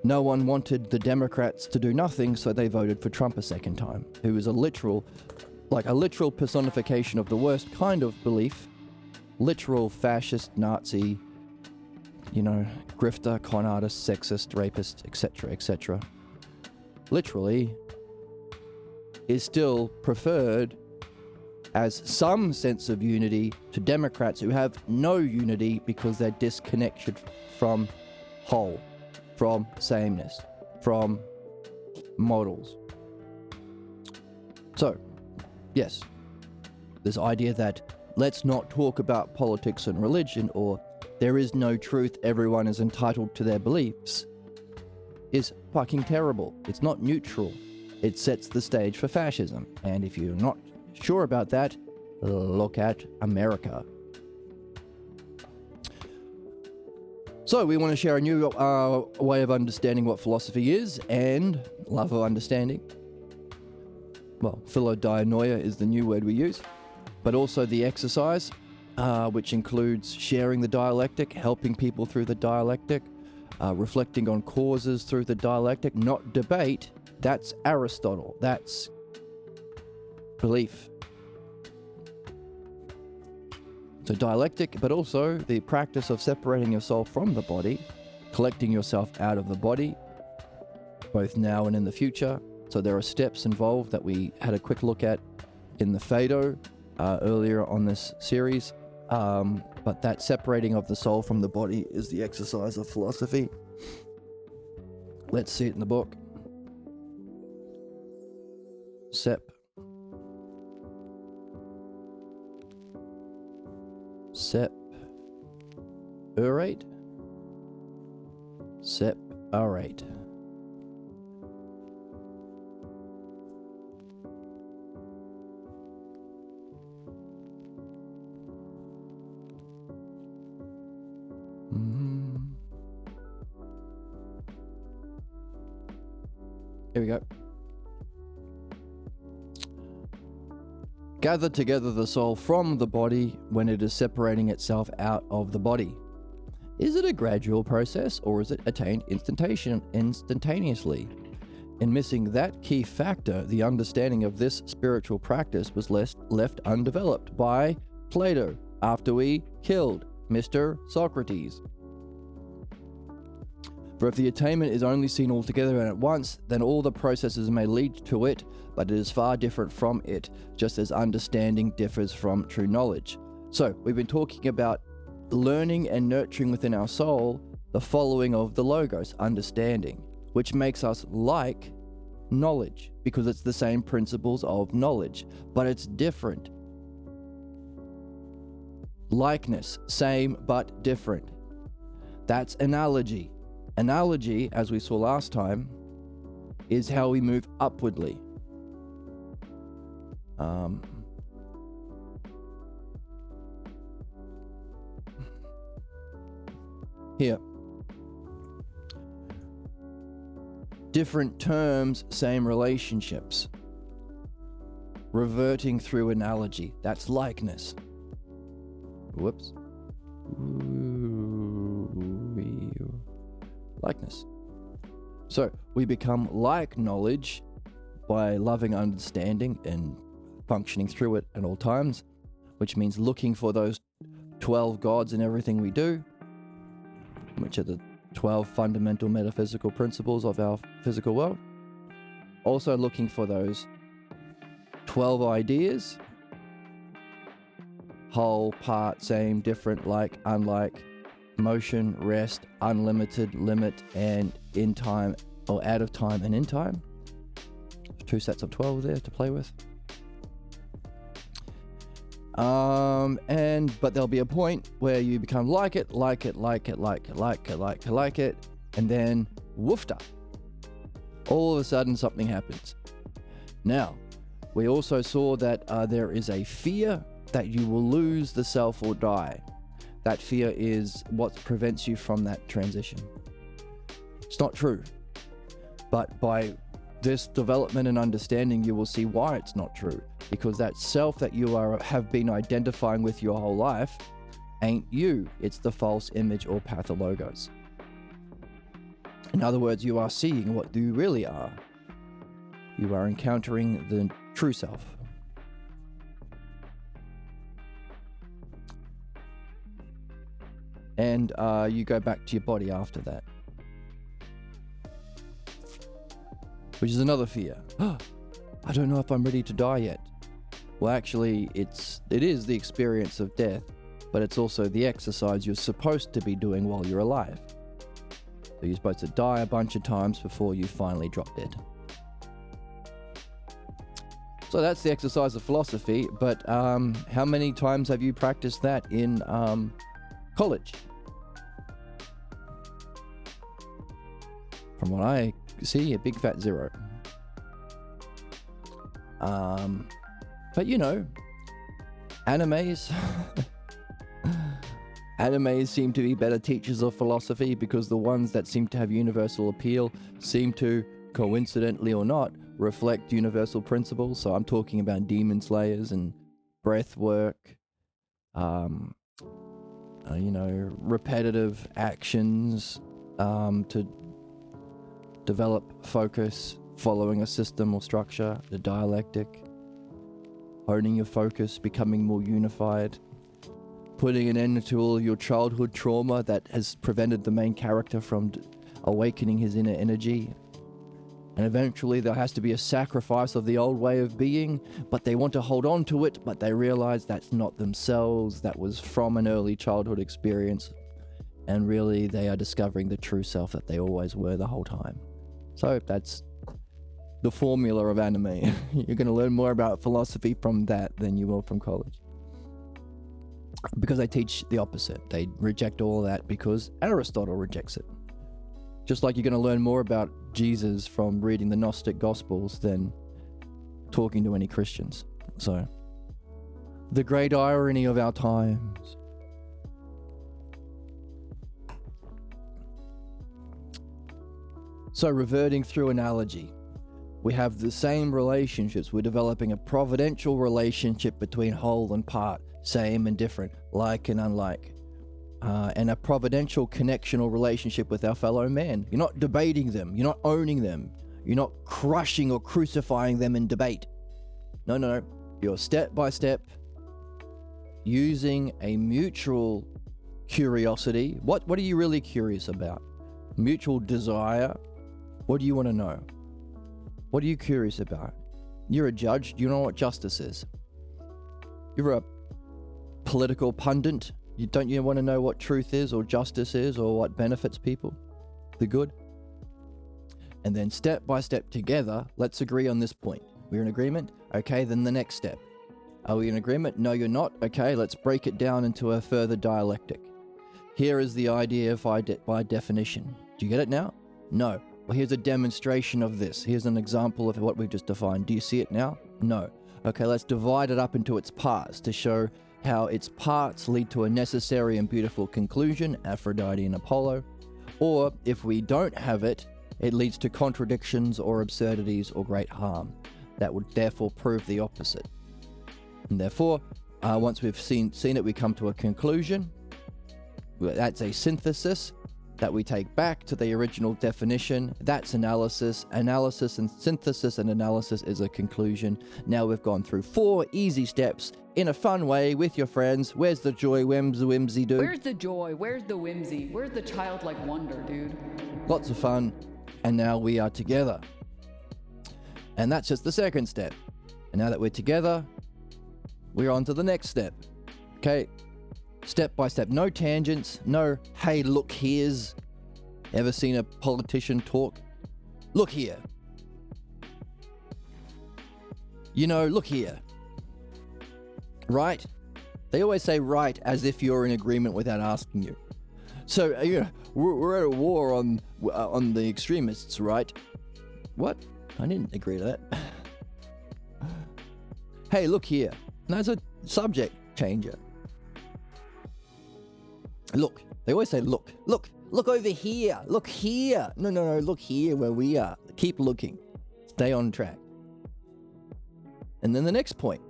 No one wanted the Democrats to do nothing, so they voted for Trump a second time, who is a literal personification of the worst kind of belief. Literal fascist, Nazi, grifter, con artist, sexist, rapist, etc., etc. Literally is still preferred as some sense of unity to Democrats who have no unity because they're disconnected from whole, from sameness, from models. So, yes, this idea that let's not talk about politics and religion, or there is no truth, everyone is entitled to their beliefs, is fucking terrible. It's not neutral. It sets the stage for fascism. And if you're not sure about that, look at America. So we want to share a new way of understanding what philosophy is and love of understanding. Well, philodianoia is the new word we use, but also the exercise, which includes sharing the dialectic, helping people through the dialectic, reflecting on causes through the dialectic, not debate. That's Aristotle. That's belief. So dialectic, but also the practice of separating yourself from the body, collecting yourself out of the body, both now and in the future. So there are steps involved that we had a quick look at in the Phaedo earlier on this series. But that separating of the soul from the body is the exercise of philosophy. Let's see it in the book. Separate. Here we go. Gather together the soul from the body when it is separating itself out of the body. Is it a gradual process, or is it attained instantaneously? In missing that key factor, the understanding of this spiritual practice was left undeveloped by Plato after we killed Mr. Socrates. For if the attainment is only seen altogether and at once, then all the processes may lead to it, but it is far different from it, just as understanding differs from true knowledge. So, we've been talking about learning and nurturing within our soul the following of the logos, understanding, which makes us like knowledge, because it's the same principles of knowledge, but it's different. Likeness, same but different. That's analogy. Analogy, as we saw last time, is how we move upwardly. Here. Different terms, same relationships. Reverting through analogy. That's likeness. Whoops. Likeness. So we become like knowledge by loving understanding and functioning through it at all times, which means looking for those 12 gods in everything we do, which are the 12 fundamental metaphysical principles of our physical world. Also looking for those 12 ideas, whole, part, same, different, like, unlike, motion, rest, unlimited, limit, and in time, or out of time and in time. 2 sets of 12 there to play with. But there'll be a point where you become like it, and then woofta. All of a sudden something happens. Now, we also saw that there is a fear that you will lose the self or die. That fear is what prevents you from that transition. It's not true. But by this development and understanding, you will see why it's not true. Because that self that you have been identifying with your whole life ain't you. It's the false image or pathologos. In other words, you are seeing what you really are. You are encountering the true self. And you go back to your body after that. Which is another fear. I don't know if I'm ready to die yet. Well, actually, it is the experience of death, but it's also the exercise you're supposed to be doing while you're alive. So you're supposed to die a bunch of times before you finally drop dead. So that's the exercise of philosophy, but how many times have you practiced that in college? From what I see, a big fat zero. But you know, animes seem to be better teachers of philosophy because the ones that seem to have universal appeal seem to, coincidentally or not, reflect universal principles. So I'm talking about demon slayers and breath work, repetitive actions to develop focus, following a system or structure, the dialectic, honing your focus, becoming more unified, putting an end to all your childhood trauma that has prevented the main character from awakening his inner energy. And eventually there has to be a sacrifice of the old way of being, but they want to hold on to it, but they realize that's not themselves, that was from an early childhood experience, and really they are discovering the true self that they always were the whole time. So that's the formula of anime. You're going to learn more about philosophy from that than you will from college. Because they teach the opposite. They reject all of that because Aristotle rejects it. Just like you're going to learn more about Jesus from reading the Gnostic Gospels than talking to any Christians. So, the great irony of our times. So, reverting through analogy, we have the same relationships. We're developing a providential relationship between whole and part, same and different, like and unlike. And a providential connectional relationship with our fellow man. You're not debating them. You're not owning them. You're not crushing or crucifying them in debate. No. You're step by step using a mutual curiosity. What are you really curious about? Mutual desire. What do you want to know? What are you curious about? You're a judge. Do you know what justice is? You're a political pundit. Don't you want to know what truth is or justice is or what benefits people? The good? And then step by step together, let's agree on this point. We're in agreement? Okay, then the next step. Are we in agreement? No, you're not? Okay, let's break it down into a further dialectic. Here is the idea by definition. Do you get it now? No. Well, here's a demonstration of this. Here's an example of what we've just defined. Do you see it now? No. Okay, let's divide it up into its parts to show how its parts lead to a necessary and beautiful conclusion, Aphrodite and Apollo. Or, if we don't have it, it leads to contradictions or absurdities or great harm. That would therefore prove the opposite. And therefore, once we've seen it, we come to a conclusion. That's a synthesis that we take back to the original definition. That's analysis. Analysis and synthesis and analysis is a conclusion. Now we've gone through 4 easy steps in a fun way with your friends. Where's the joy, whimsy, dude? Where's the joy? Where's the whimsy? Where's the childlike wonder, dude? Lots of fun. And now we are together. And that's just the second step. And now that we're together, we're on to the next step. Okay? Step by step. No tangents. No, hey, look here's. Ever seen a politician talk? Look here. You know, look here. Right? They always say right as if you're in agreement without asking you. So, we're at a war on the extremists, right? What? I didn't agree to that. Hey, look here. That's a subject changer. Look. They always say, look over here. Look here. No, look here where we are. Keep looking. Stay on track. And then the next point.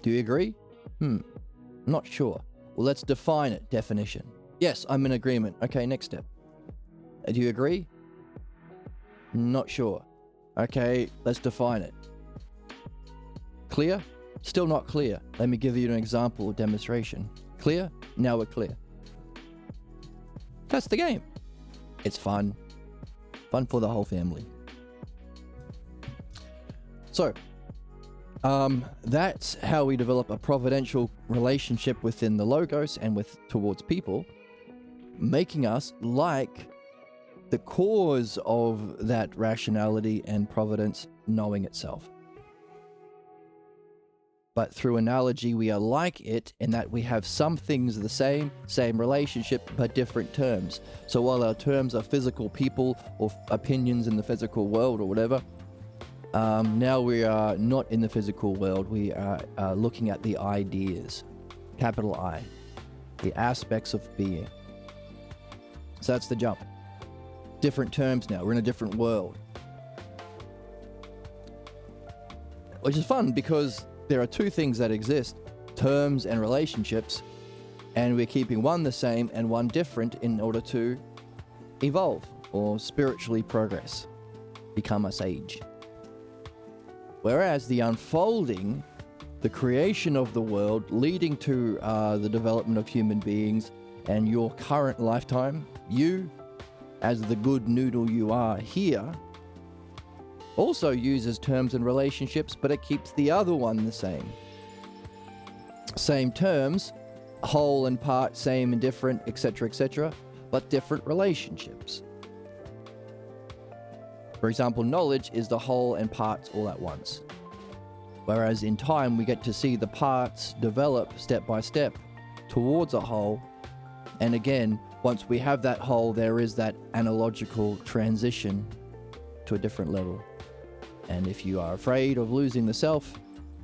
Do you agree? Not sure. Well, let's define it. Definition. Yes, I'm in agreement. Okay, next step. Do you agree? Not sure. Okay, let's define it. Clear? Still not clear. Let me give you an example or demonstration. Clear? Now we're clear. That's the game. It's fun. Fun for the whole family. So, that's how we develop a providential relationship within the Logos and towards people, making us like the cause of that rationality and providence knowing itself. But through analogy, we are like it in that we have some things the same relationship, but different terms. So while our terms are physical people or opinions in the physical world or whatever, now we are not in the physical world. We are looking at the ideas, capital I, the aspects of being. So that's the jump. Different terms now. We're in a different world. Which is fun because there are two things that exist, terms and relationships, and we're keeping one the same and one different in order to evolve or spiritually progress, become a sage. Whereas the unfolding, the creation of the world leading to the development of human beings and your current lifetime, you, as the good noodle you are here, also uses terms and relationships, but it keeps the other one the same. Same terms, whole and part, same and different, etc., but different relationships. For example, knowledge is the whole and parts all at once. Whereas in time, we get to see the parts develop step by step towards a whole. And again, once we have that whole, there is that analogical transition to a different level. And if you are afraid of losing the self,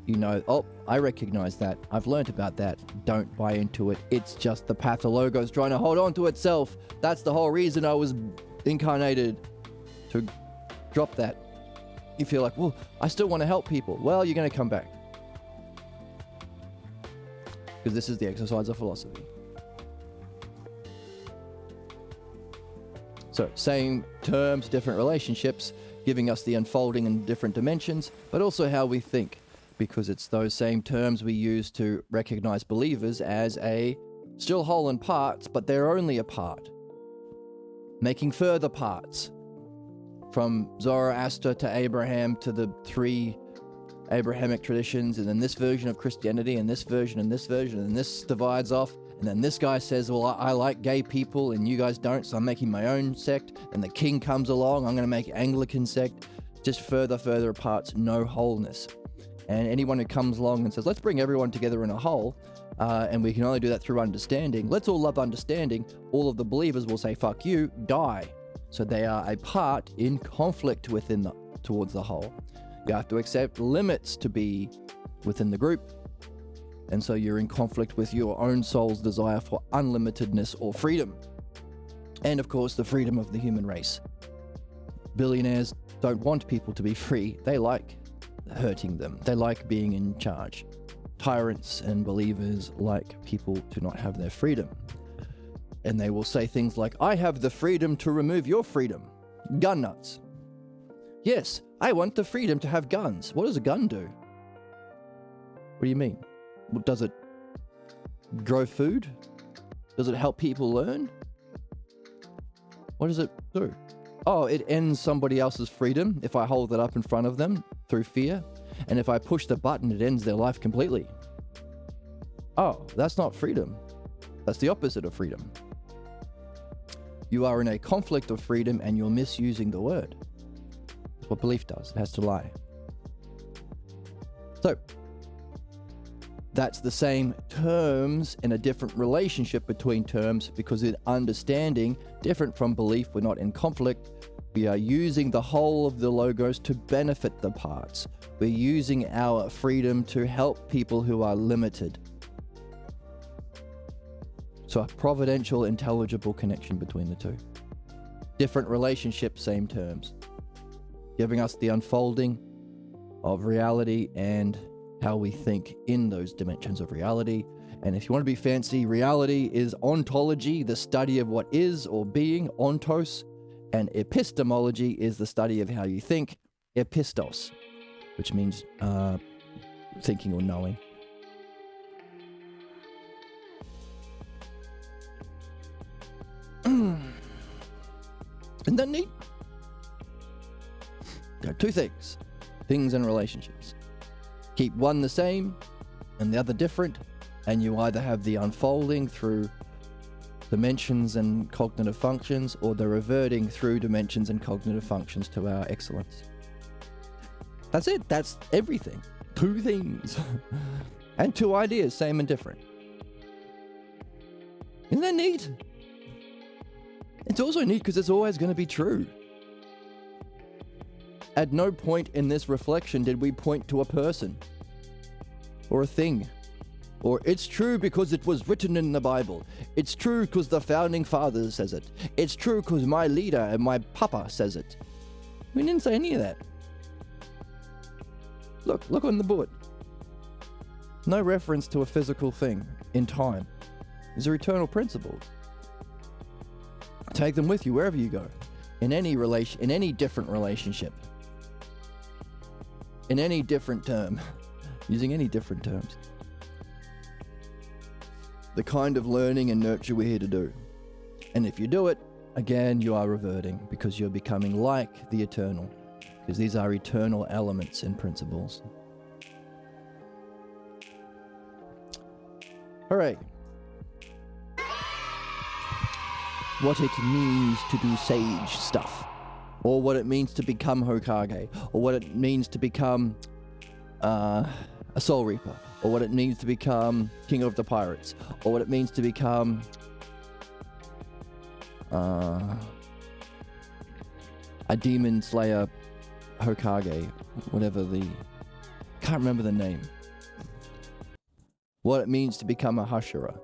you know, oh, I recognize that. I've learned about that. Don't buy into it. It's just the pathologos trying to hold on to itself. That's the whole reason I was incarnated, to drop that. You feel like, well, I still want to help people. Well, you're going to come back. Because this is the exercise of philosophy. So, same terms, different relationships, giving us the unfolding in different dimensions, but also how we think, because it's those same terms we use to recognize believers as a still whole in parts, but they're only a part. Making further parts, from Zoroaster to Abraham to the three Abrahamic traditions, and then this version of Christianity, and this version, and this version, and this divides off. And then this guy says, well, I like gay people and you guys don't, so I'm making my own sect. And the king comes along, I'm going to make Anglican sect. Just further apart, no wholeness. And anyone who comes along and says, let's bring everyone together in a whole, and we can only do that through understanding. Let's all love understanding. All of the believers will say, fuck you, die. So they are a part in conflict towards the whole. You have to accept limits to be within the group. And so you're in conflict with your own soul's desire for unlimitedness or freedom. And of course, the freedom of the human race. Billionaires don't want people to be free. They like hurting them. They like being in charge. Tyrants and believers like people to not have their freedom. And they will say things like, I have the freedom to remove your freedom. Gun nuts. Yes, I want the freedom to have guns. What does a gun do? What do you mean? Does it grow food? Does it help people learn? What does it do? Oh, it ends somebody else's freedom if I hold it up in front of them through fear. And if I push the button, it ends their life completely. Oh, that's not freedom. That's the opposite of freedom. You are in a conflict of freedom and you're misusing the word. That's what belief does. It has to lie. So, that's the same terms in a different relationship between terms, because in understanding, different from belief, we're not in conflict. We are using the whole of the logos to benefit the parts. We're using our freedom to help people who are limited. So a providential, intelligible connection between the two. Different relationships, same terms. Giving us the unfolding of reality and how we think in those dimensions of reality. And if you want to be fancy, reality is ontology, the study of what is or being, ontos, and epistemology is the study of how you think, epistos, which means thinking or knowing. Isn't that neat? There are two things and relationships. Keep one the same and the other different, and you either have the unfolding through dimensions and cognitive functions, or the reverting through dimensions and cognitive functions to our excellence. That's it. That's everything. Two things. And two ideas, same and different. Isn't that neat? It's also neat because it's always going to be true. At no point in this reflection did we point to a person or a thing, or it's true because it was written in the Bible. It's true because the founding fathers says it. It's true because my leader and my papa says it. We didn't say any of that. Look on the board. No reference to a physical thing in time. These are eternal principles. Take them with you wherever you go, in any relation, in any different relationship, in any different term, using any different terms. The kind of learning and nurture we're here to do. And if you do it, again, you are reverting, because you're becoming like the eternal, because these are eternal elements and principles. All right. What it means to do sage stuff, or what it means to become Hokage, or what it means to become a Soul Reaper, or what it means to become King of the Pirates, or what it means to become a Demon Slayer Hokage, whatever can't remember the name. What it means to become a Hashira.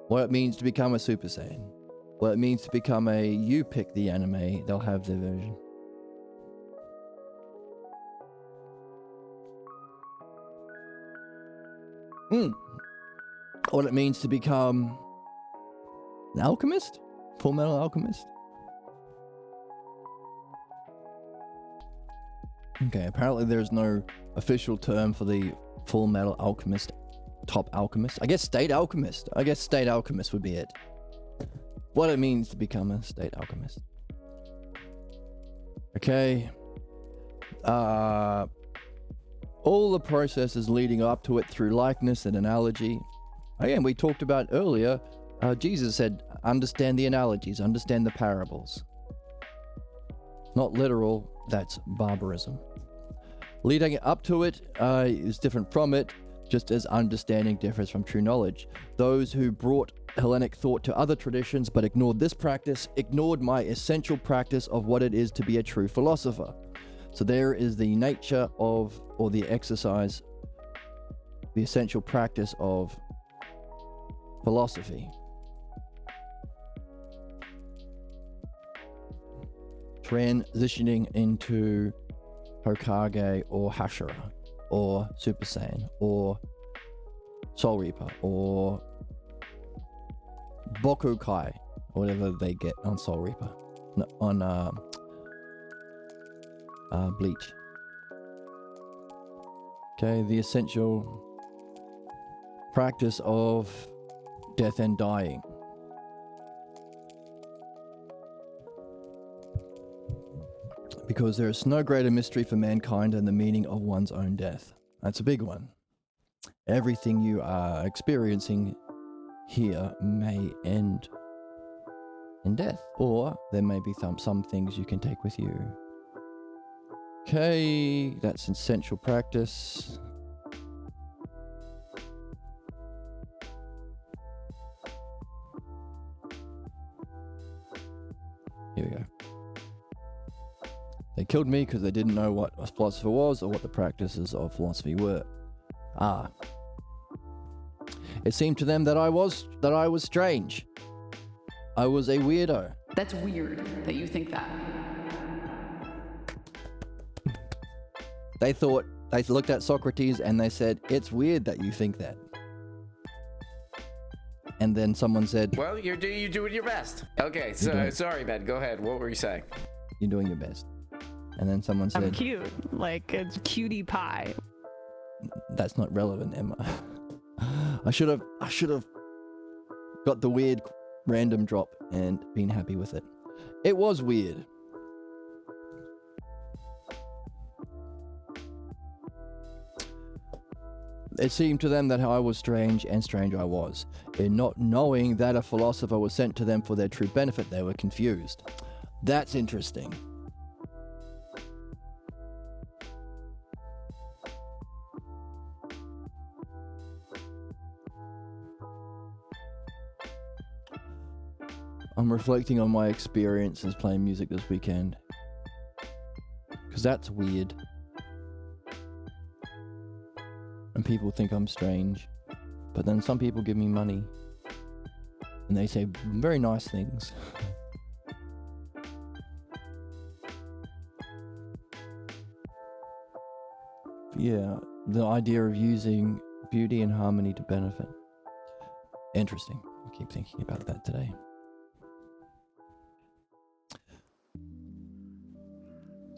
What it means to become a Super Saiyan. What it means to become you pick the anime, they'll have their version. What it means to become an alchemist? Full Metal Alchemist? Okay, apparently there's no official term for the Full Metal Alchemist, top alchemist. I guess state alchemist. Would be it. What it means to become a state alchemist. Okay. All the processes leading up to it through likeness and analogy. Again, we talked about earlier, Jesus said, understand the analogies, understand the parables. Not literal, that's barbarism. Leading up to it is different from it, just as understanding differs from true knowledge. Those who brought Hellenic thought to other traditions but ignored this practice, ignored my essential practice of what it is to be a true philosopher. So there is the nature of, or the exercise, the essential practice of philosophy. Transitioning into Hokage or Hashira or Super Saiyan or Soul Reaper or Bokukai, or whatever they get on Soul Reaper, no, on Bleach. Okay, the essential practice of death and dying. Because there is no greater mystery for mankind than the meaning of one's own death. That's a big one. Everything you are experiencing here may end in death, or there may be some things you can take with you. Okay, that's essential practice. Here we go. They killed me because they didn't know what a philosopher was or what the practices of philosophy were. It seemed to them that I was strange. I was a weirdo. That's weird that you think that. They looked at Socrates and they said, it's weird that you think that. And then someone said, well, you're doing your best. Okay, so sorry, Ben. Go ahead. What were you saying? You're doing your best. And then someone said, I'm cute. Like, it's cutie pie. That's not relevant, Emma. I should have got the weird random drop and been happy with it. It was weird. It seemed to them that I was strange, and strange I was. In not knowing that a philosopher was sent to them for their true benefit, they were confused. That's interesting. I'm reflecting on my experiences playing music this weekend. Because that's weird. And people think I'm strange. But then some people give me money. And they say very nice things. Yeah, the idea of using beauty and harmony to benefit. Interesting. I keep thinking about that today.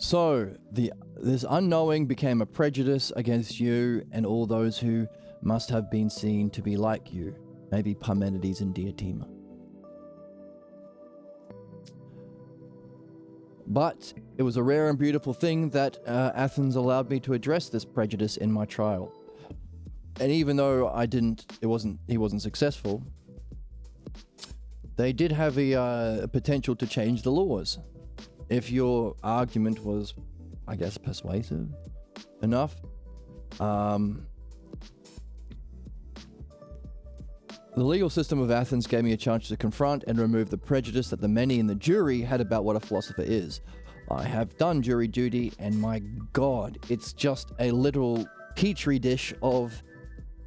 So, this unknowing became a prejudice against you and all those who must have been seen to be like you, maybe Parmenides and Diotima. But it was a rare and beautiful thing that Athens allowed me to address this prejudice in my trial. And even though he wasn't successful, they did have a potential to change the laws. If your argument was, I guess, persuasive enough, the legal system of Athens gave me a chance to confront and remove the prejudice that the many in the jury had about what a philosopher is. I have done jury duty, and my God, it's just a literal petri dish of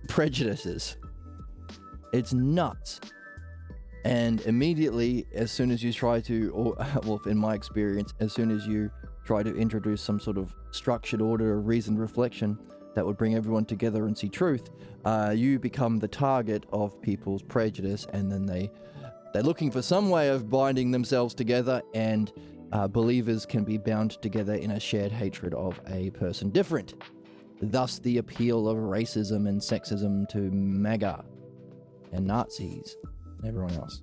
prejudices. It's nuts. And immediately, as soon as you try to, or well, in my experience, as soon as you try to introduce some sort of structured order or reasoned reflection that would bring everyone together and see truth, you become the target of people's prejudice, and then they're looking for some way of binding themselves together, and believers can be bound together in a shared hatred of a person different. Thus the appeal of racism and sexism to MAGA and Nazis. Everyone else,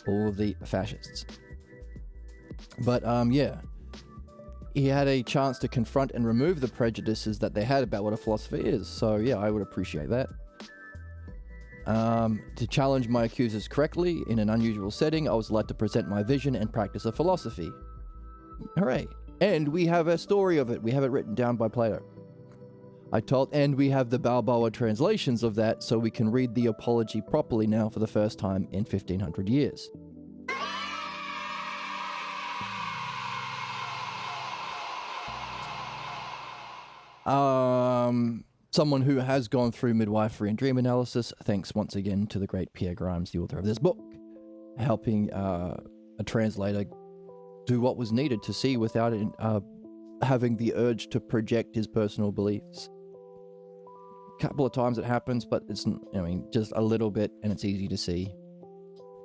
all of the fascists. But yeah, he had a chance to confront and remove the prejudices that they had about what a philosopher is. So yeah, I would appreciate that. To challenge my accusers correctly in an unusual setting, I was allowed to present my vision and practice of philosophy. Hooray! And we have a story of it. We have it written down by Plato. And we have the Balboa translations of that, so we can read the apology properly now for the first time in 1500 years. Someone who has gone through midwifery and dream analysis, thanks once again to the great Pierre Grimes, the author of this book, helping a translator do what was needed to see without having the urge to project his personal beliefs. Couple of times it happens, but it's, just a little bit, and it's easy to see.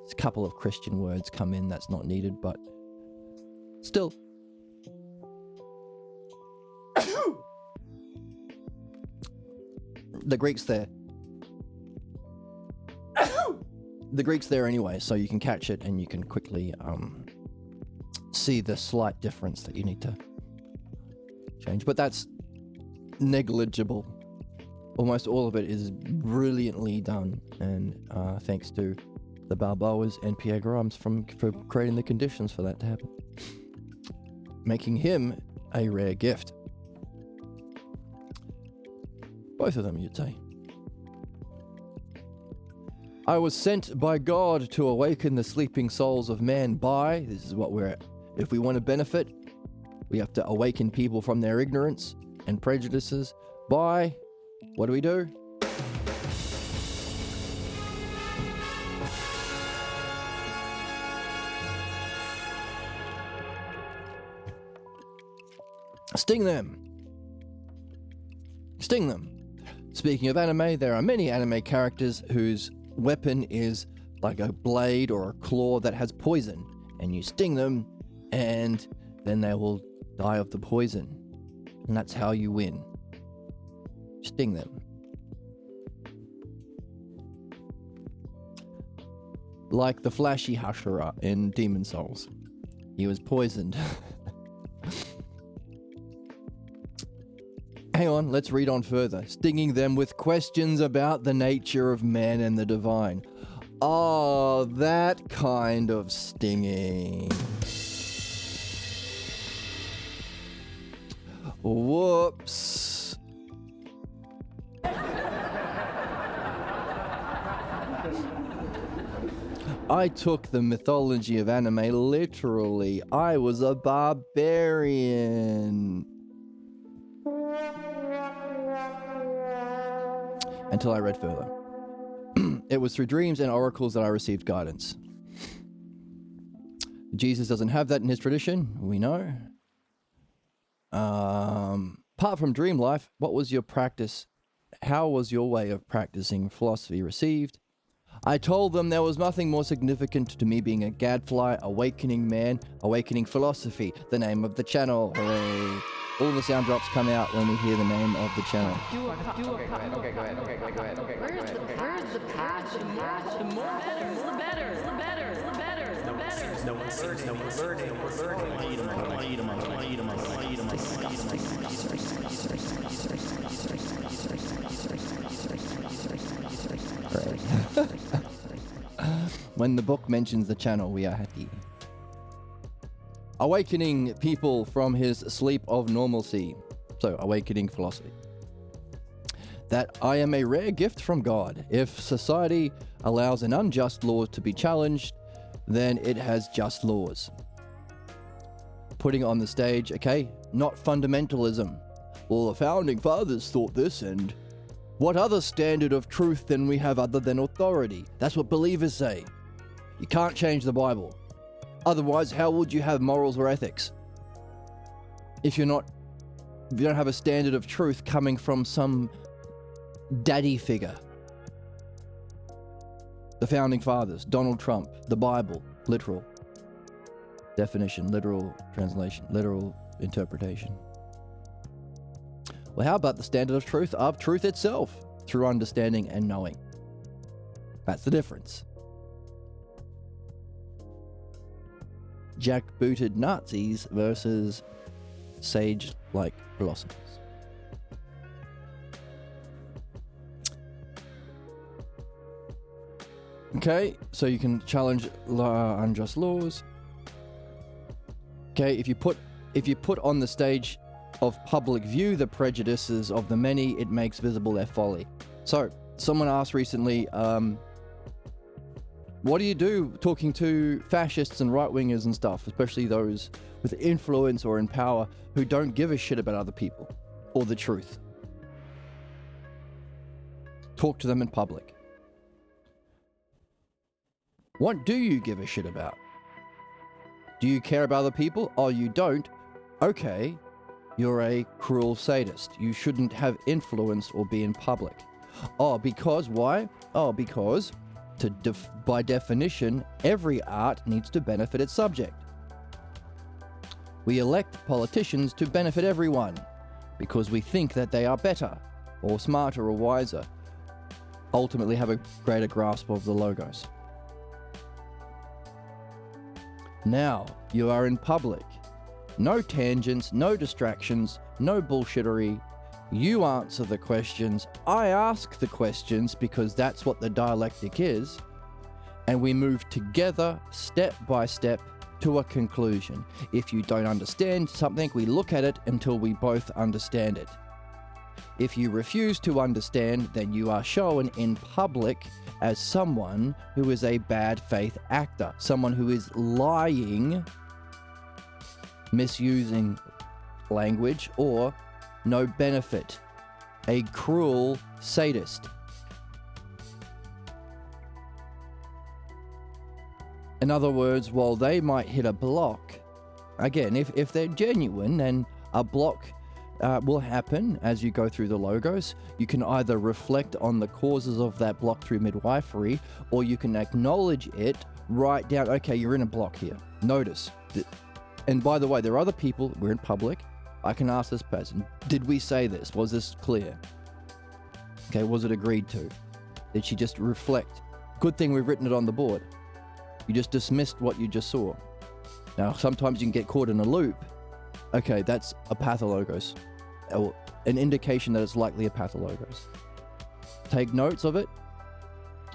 A couple of Christian words come in that's not needed, but still. The Greek's there. The Greek's there anyway, so you can catch it and you can quickly see the slight difference that you need to change. But that's negligible. Almost all of it is brilliantly done, and thanks to the Balboas and Pierre Grimes for creating the conditions for that to happen, making him a rare gift. Both of them, you'd say. I was sent by God to awaken the sleeping souls of man by, this is what we're at. If we want to benefit, we have to awaken people from their ignorance and prejudices by, what do? Sting them. Sting them. Speaking of anime, there are many anime characters whose weapon is like a blade or a claw that has poison, and you sting them, and then they will die of the poison. And that's how you win. Sting them. Like the flashy Hashira in Demon Souls. He was poisoned. Hang on, let's read on further. Stinging them with questions about the nature of man and the divine. Oh, that kind of stinging. Whoops. I took the mythology of anime literally. I was a barbarian. Until I read further. It was through dreams and oracles that I received guidance. Jesus doesn't have that in his tradition, we know. Apart from dream life, what was your practice? How was your way of practicing philosophy received? I told them there was nothing more significant to me being a gadfly, awakening man, awakening philosophy, the name of the channel. Hooray. All the sound drops come out when we hear the name of the channel. Okay, go ahead. Where's the patch? The more better, the better, the better, the better, the better. No one's learning. I want to eat them When the book mentions the channel, we are happy. Awakening people from his sleep of normalcy. So, awakening philosophy. That I am a rare gift from God. If society allows an unjust law to be challenged, then it has just laws. Putting on the stage, okay, not fundamentalism. Well, the founding fathers thought this, and what other standard of truth than we have other than authority? That's what believers say. You can't change the Bible. Otherwise, how would you have morals or ethics? If you don't have a standard of truth coming from some daddy figure. The founding fathers, Donald Trump, the Bible, literal definition, literal translation, literal interpretation. Well, how about the standard of truth itself, through understanding and knowing? That's the difference. Jackbooted Nazis versus sage-like philosophers. Okay, so you can challenge unjust laws. Okay, if you put on the stage of public view the prejudices of the many, it makes visible their folly. So, someone asked recently, what do you do talking to fascists and right-wingers and stuff, especially those with influence or in power who don't give a shit about other people or the truth? Talk to them in public. What do you give a shit about? Do you care about other people? Oh, you don't? Okay, you're a cruel sadist. You shouldn't have influence or be in public. Oh, because why? Oh, because by definition, every art needs to benefit its subject. We elect politicians to benefit everyone because we think that they are better or smarter or wiser, ultimately have a greater grasp of the logos. Now, you are in public. No tangents, no distractions, no bullshittery. You answer the questions. I ask the questions because that's what the dialectic is. And we move together, step by step, to a conclusion. If you don't understand something, we look at it until we both understand it. If you refuse to understand, then you are shown in public as someone who is a bad faith actor, someone who is lying, misusing language, or no benefit, a cruel sadist. In other words, while they might hit a block, again, if they're genuine, then a block will happen as you go through the logos. You can either reflect on the causes of that block through midwifery, or you can acknowledge it, write down, okay, you're in a block here. Notice. And by the way, there are other people, we're in public. I can ask this person, did we say this? Was this clear? Okay, was it agreed to? Did she just reflect? Good thing we've written it on the board. You just dismissed what you just saw. Now, sometimes you can get caught in a loop. Okay, that's a pathologos, or an indication that it's likely a pathologos. Take notes of it.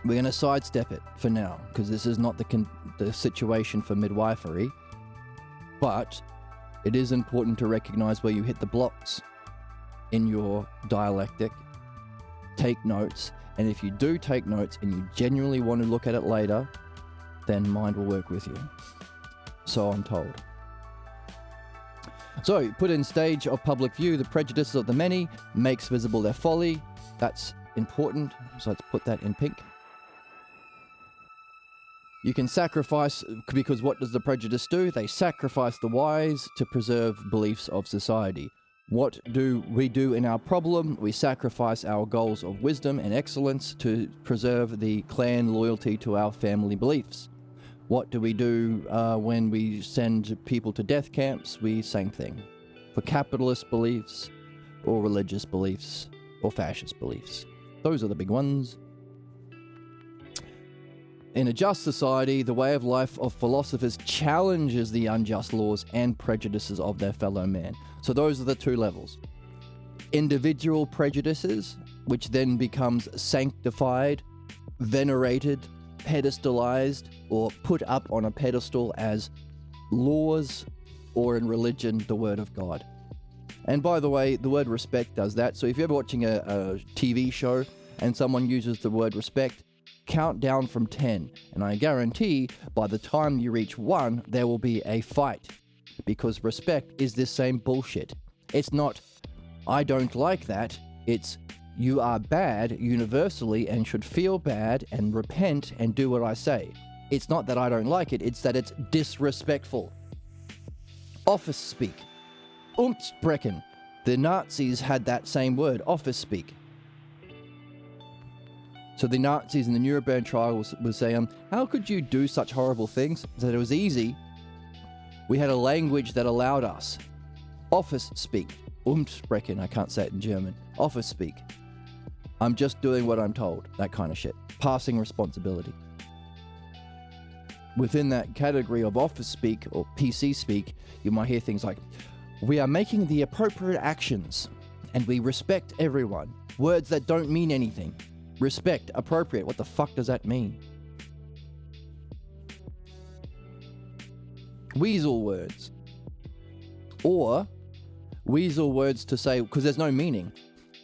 We're going to sidestep it for now, because this is not the situation for midwifery. But it is important to recognize where you hit the blocks in your dialectic. Take notes, and if you do take notes and you genuinely want to look at it later, then mind will work with you. So I'm told. So, put in stage of public view the prejudices of the many, makes visible their folly. That's important, so let's put that in pink. You can sacrifice, because what does the prejudice do? They sacrifice the wise to preserve beliefs of society. What do we do in our problem? We sacrifice our goals of wisdom and excellence to preserve the clan loyalty to our family beliefs. What do we do when we send people to death camps? Same thing. For capitalist beliefs, or religious beliefs, or fascist beliefs. Those are the big ones. In a just society, the way of life of philosophers challenges the unjust laws and prejudices of their fellow man. So those are the two levels. Individual prejudices, which then becomes sanctified, venerated, pedestalized, or put up on a pedestal as laws, or in religion, the word of God. And by the way, the word respect does that. So if you're ever watching a TV show and someone uses the word respect, count down from 10. And I guarantee by the time you reach 1, there will be a fight. Because respect is this same bullshit. It's not, I don't like that. It's, you are bad universally and should feel bad and repent and do what I say. It's not that I don't like it, it's that it's disrespectful. Office speak. Umtsprechen. The Nazis had that same word, office speak. So the Nazis in the Nuremberg trial was saying, how could you do such horrible things? That it was easy. We had a language that allowed us. Office speak. Umtsprechen. I can't say it in German. Office speak. I'm just doing what I'm told. That kind of shit. Passing responsibility. Within that category of office speak or PC speak, you might hear things like, we are making the appropriate actions and we respect everyone. Words that don't mean anything. Respect, appropriate. What the fuck does that mean? Weasel words. Or weasel words to say, because there's no meaning.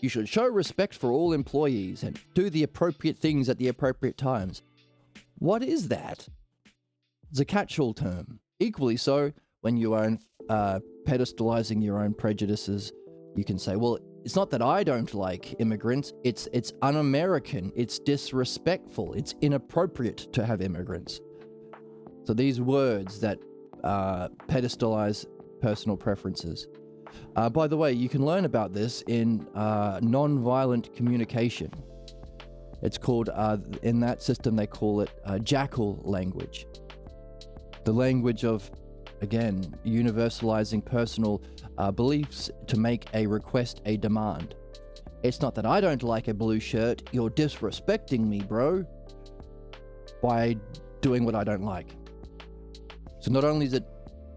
You should show respect for all employees and do the appropriate things at the appropriate times. What is that? It's a catch-all term. Equally so, when you are pedestalizing your own prejudices, you can say, well, it's not that I don't like immigrants, it's un-American, it's disrespectful, it's inappropriate to have immigrants. So these words that pedestalize personal preferences. By the way, you can learn about this in non-violent communication. It's called, in that system they call it jackal language. The language of, again, universalizing personal beliefs to make a request a demand. It's not that I don't like a blue shirt, you're disrespecting me, bro, by doing what I don't like. So not only is it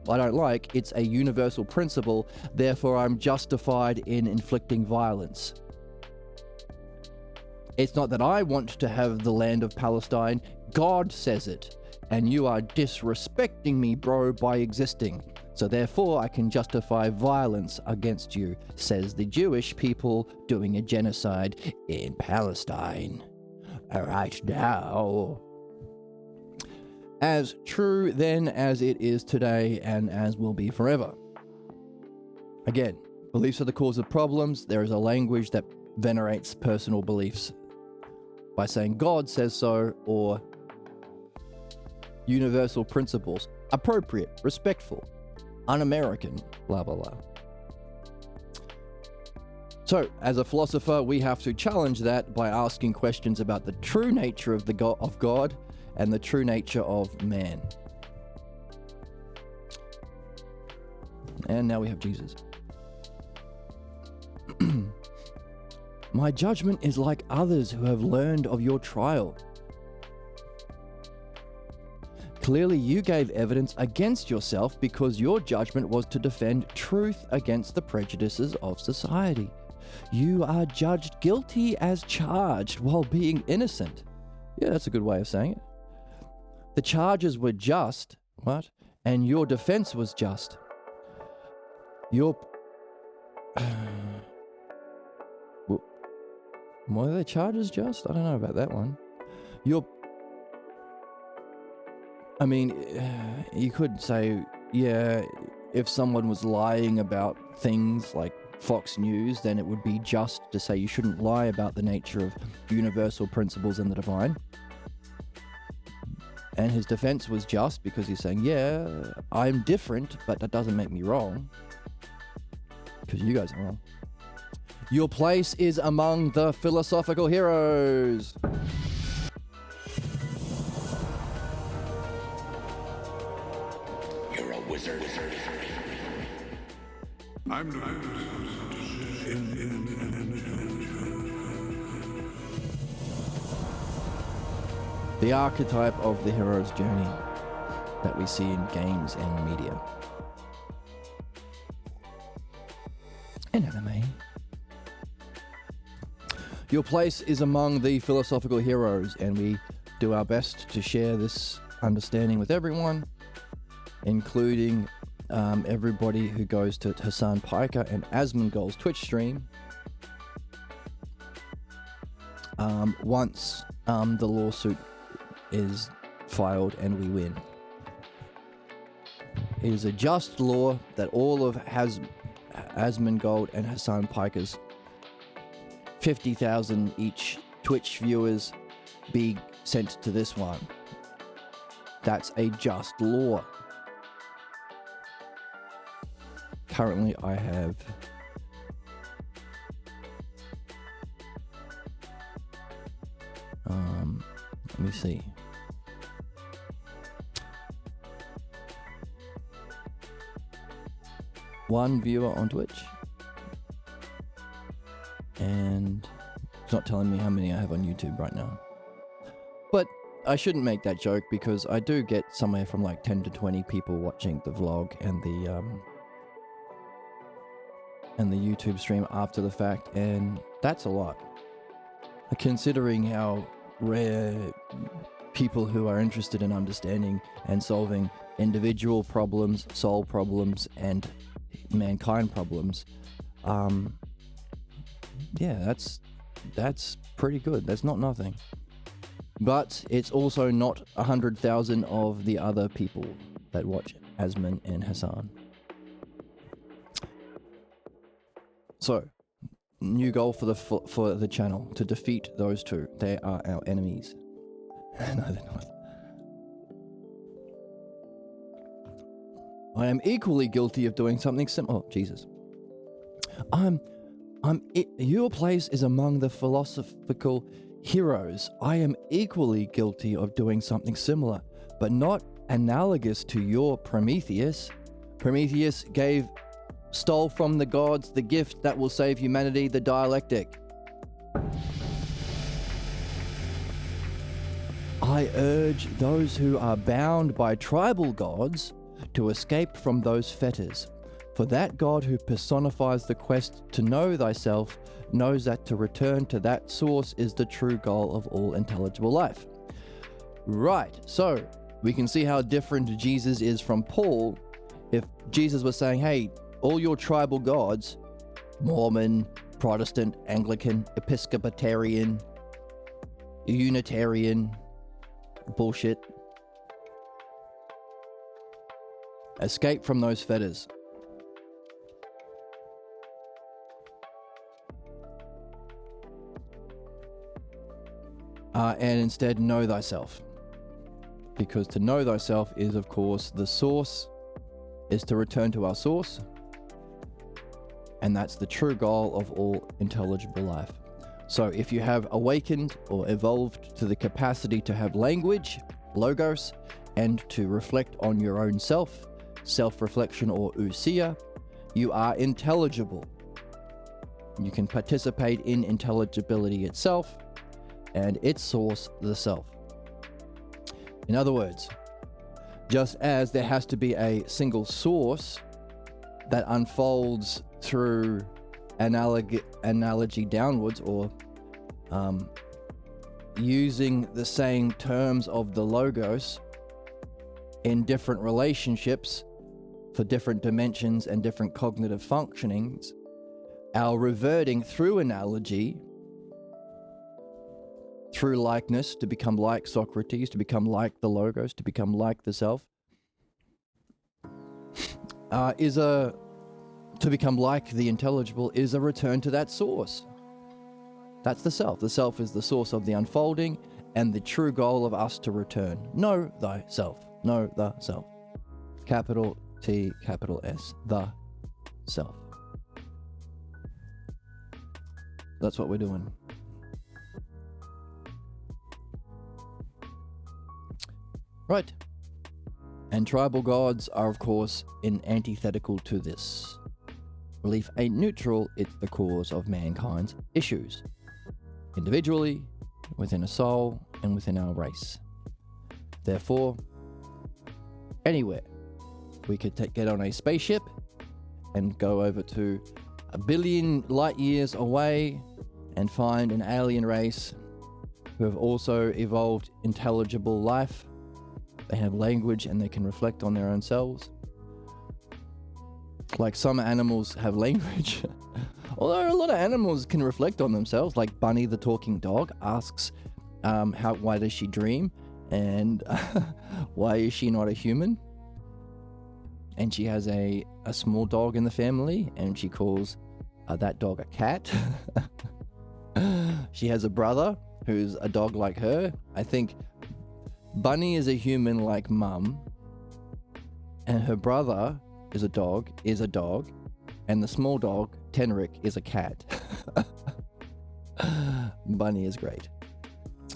I don't like, it's a universal principle, therefore I'm justified in inflicting violence. It's not that I want to have the land of Palestine, God says it, and you are disrespecting me, bro, by existing. So therefore I can justify violence against you, says the Jewish people doing a genocide in Palestine. Right now. As true then as it is today and as will be forever. Again, beliefs are the cause of problems. There is a language that venerates personal beliefs by saying God says so, or universal principles. Appropriate, respectful, un-American, blah, blah, blah. So, as a philosopher, we have to challenge that by asking questions about the true nature of of God and the true nature of man. And now we have Jesus. My judgment is like others who have learned of your trial. Clearly you gave evidence against yourself because your judgment was to defend truth against the prejudices of society. You are judged guilty as charged while being innocent. Yeah, that's a good way of saying it. The charges were just, what? And your defense was just. Your... Were the charges just? I don't know about that one. I mean, you could say, yeah, if someone was lying about things like Fox News, then it would be just to say you shouldn't lie about the nature of universal principles and the divine. And his defense was just because he's saying, yeah, I'm different, but that doesn't make me wrong. Because you guys are wrong. Your place is among the philosophical heroes. You're a wizard. I'm not. The archetype of the hero's journey that we see in games and media. And anime. Your place is among the philosophical heroes, and we do our best to share this understanding with everyone, including everybody who goes to Hassan Piker and Asmongold's Twitch stream. Once the lawsuit is filed and we win. It is a just law that all of Asmongold and Hassan Piker's 50,000 each Twitch viewers be sent to this one. That's a just law. Currently, I have let me see. One viewer on Twitch. And it's not telling me how many I have on YouTube right now. But I shouldn't make that joke because I do get somewhere from like 10 to 20 people watching the vlog and the YouTube stream after the fact, and that's a lot. Considering how rare people who are interested in understanding and solving individual problems, soul problems, and mankind problems, yeah, that's pretty good. That's not nothing. But it's also not 100,000 of the other people that watch Asman and Hassan. So, new goal for the channel, to defeat those two. They are our enemies. No, they're not. I am equally guilty of doing something similar. Oh, Jesus. Your place is among the philosophical heroes. I am equally guilty of doing something similar, but not analogous to your Prometheus. Prometheus stole from the gods the gift that will save humanity, the dialectic. I urge those who are bound by tribal gods to escape from those fetters. For that God who personifies the quest to know thyself knows that to return to that source is the true goal of all intelligible life. Right, so we can see how different Jesus is from Paul If Jesus was saying, hey, all your tribal gods, Mormon, Protestant, Anglican, Episcopalian, Unitarian, bullshit, escape from those fetters. And instead know thyself. Because to know thyself is, of course, the source, is to return to our source. And that's the true goal of all intelligible life. So if you have awakened or evolved to the capacity to have language, logos, and to reflect on your own self, self-reflection or usia, you are intelligible. You can participate in intelligibility itself and its source, the self. In other words, just as there has to be a single source that unfolds through analogy downwards, or using the same terms of the logos in different relationships for different dimensions and different cognitive functionings, our reverting through analogy, through likeness, to become like Socrates, to become like the logos, to become like the self, to become like the intelligible is a return to that source. That's the self. The self is the source of the unfolding and the true goal of us to return. Know thyself. Know the self. Capital T, capital S. The self. That's what we're doing. Right. And tribal gods are, of course, antithetical to this. Belief ain't neutral, it's the cause of mankind's issues. Individually, within a soul, and within our race. Therefore, anywhere we could get on a spaceship and go over to 1 billion light years away and find an alien race who have also evolved intelligible life. They have language and they can reflect on their own selves. Like some animals have language. Although a lot of animals can reflect on themselves, like Bunny the talking dog asks, why does she dream? And why is she not a human? And she has a small dog in the family, and she calls that dog a cat. She has a brother who's a dog like her. I think Bunny is a human like Mum, and her brother is a dog, and the small dog, Tenric, is a cat. Bunny is great.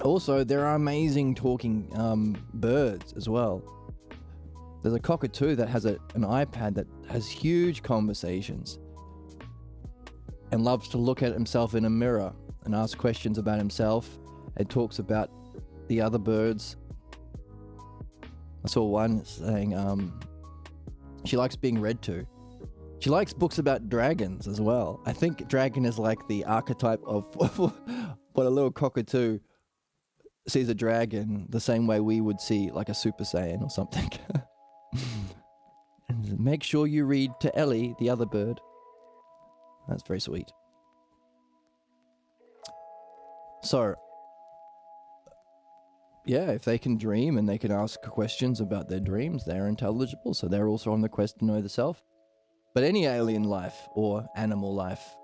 Also, there are amazing talking birds as well. There's a cockatoo that has an iPad that has huge conversations and loves to look at himself in a mirror and ask questions about himself. It talks about the other birds. I saw one saying she likes being read to. She likes books about dragons as well. I think dragon is like the archetype of what a little cockatoo sees a dragon, the same way we would see like a Super Saiyan or something. And make sure you read to Ellie, the other bird. That's very sweet. So, yeah, if they can dream and they can ask questions about their dreams, they're intelligible, so they're also on the quest to know the self. But any alien life or animal life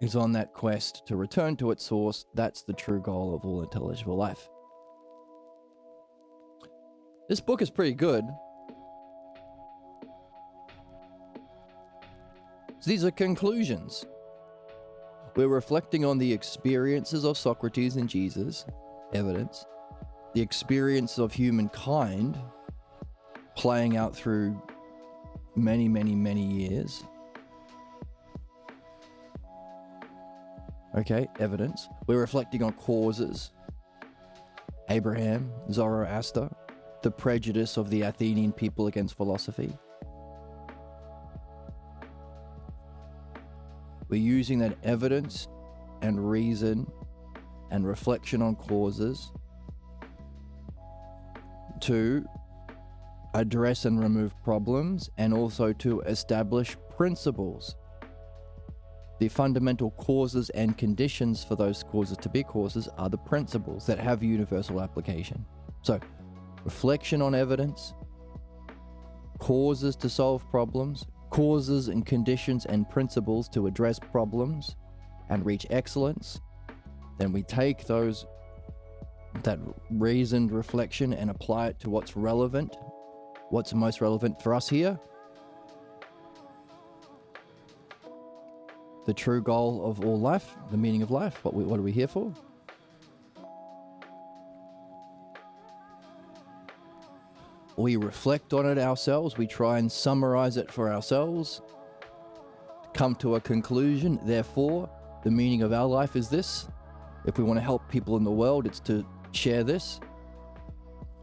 is on that quest to return to its source. That's the true goal of all intelligible life. This book is pretty good. So these are conclusions. We're reflecting on the experiences of Socrates and Jesus, evidence, the experience of humankind playing out through many, many, many years. Okay, evidence. We're reflecting on causes. Abraham, Zoroaster, the prejudice of the Athenian people against philosophy. We're using that evidence and reason and reflection on causes to address and remove problems, and also to establish principles. The fundamental causes and conditions for those causes to be causes are the principles that have universal application. So, reflection on evidence, causes to solve problems, causes and conditions and principles to address problems and reach excellence. Then we take that reasoned reflection and apply it to what's relevant, what's most relevant for us here. The true goal of all life, the meaning of life, what are we here for? We reflect on it ourselves, we try and summarize it for ourselves, come to a conclusion. Therefore, the meaning of our life is this. If we want to help people in the world, it's to share this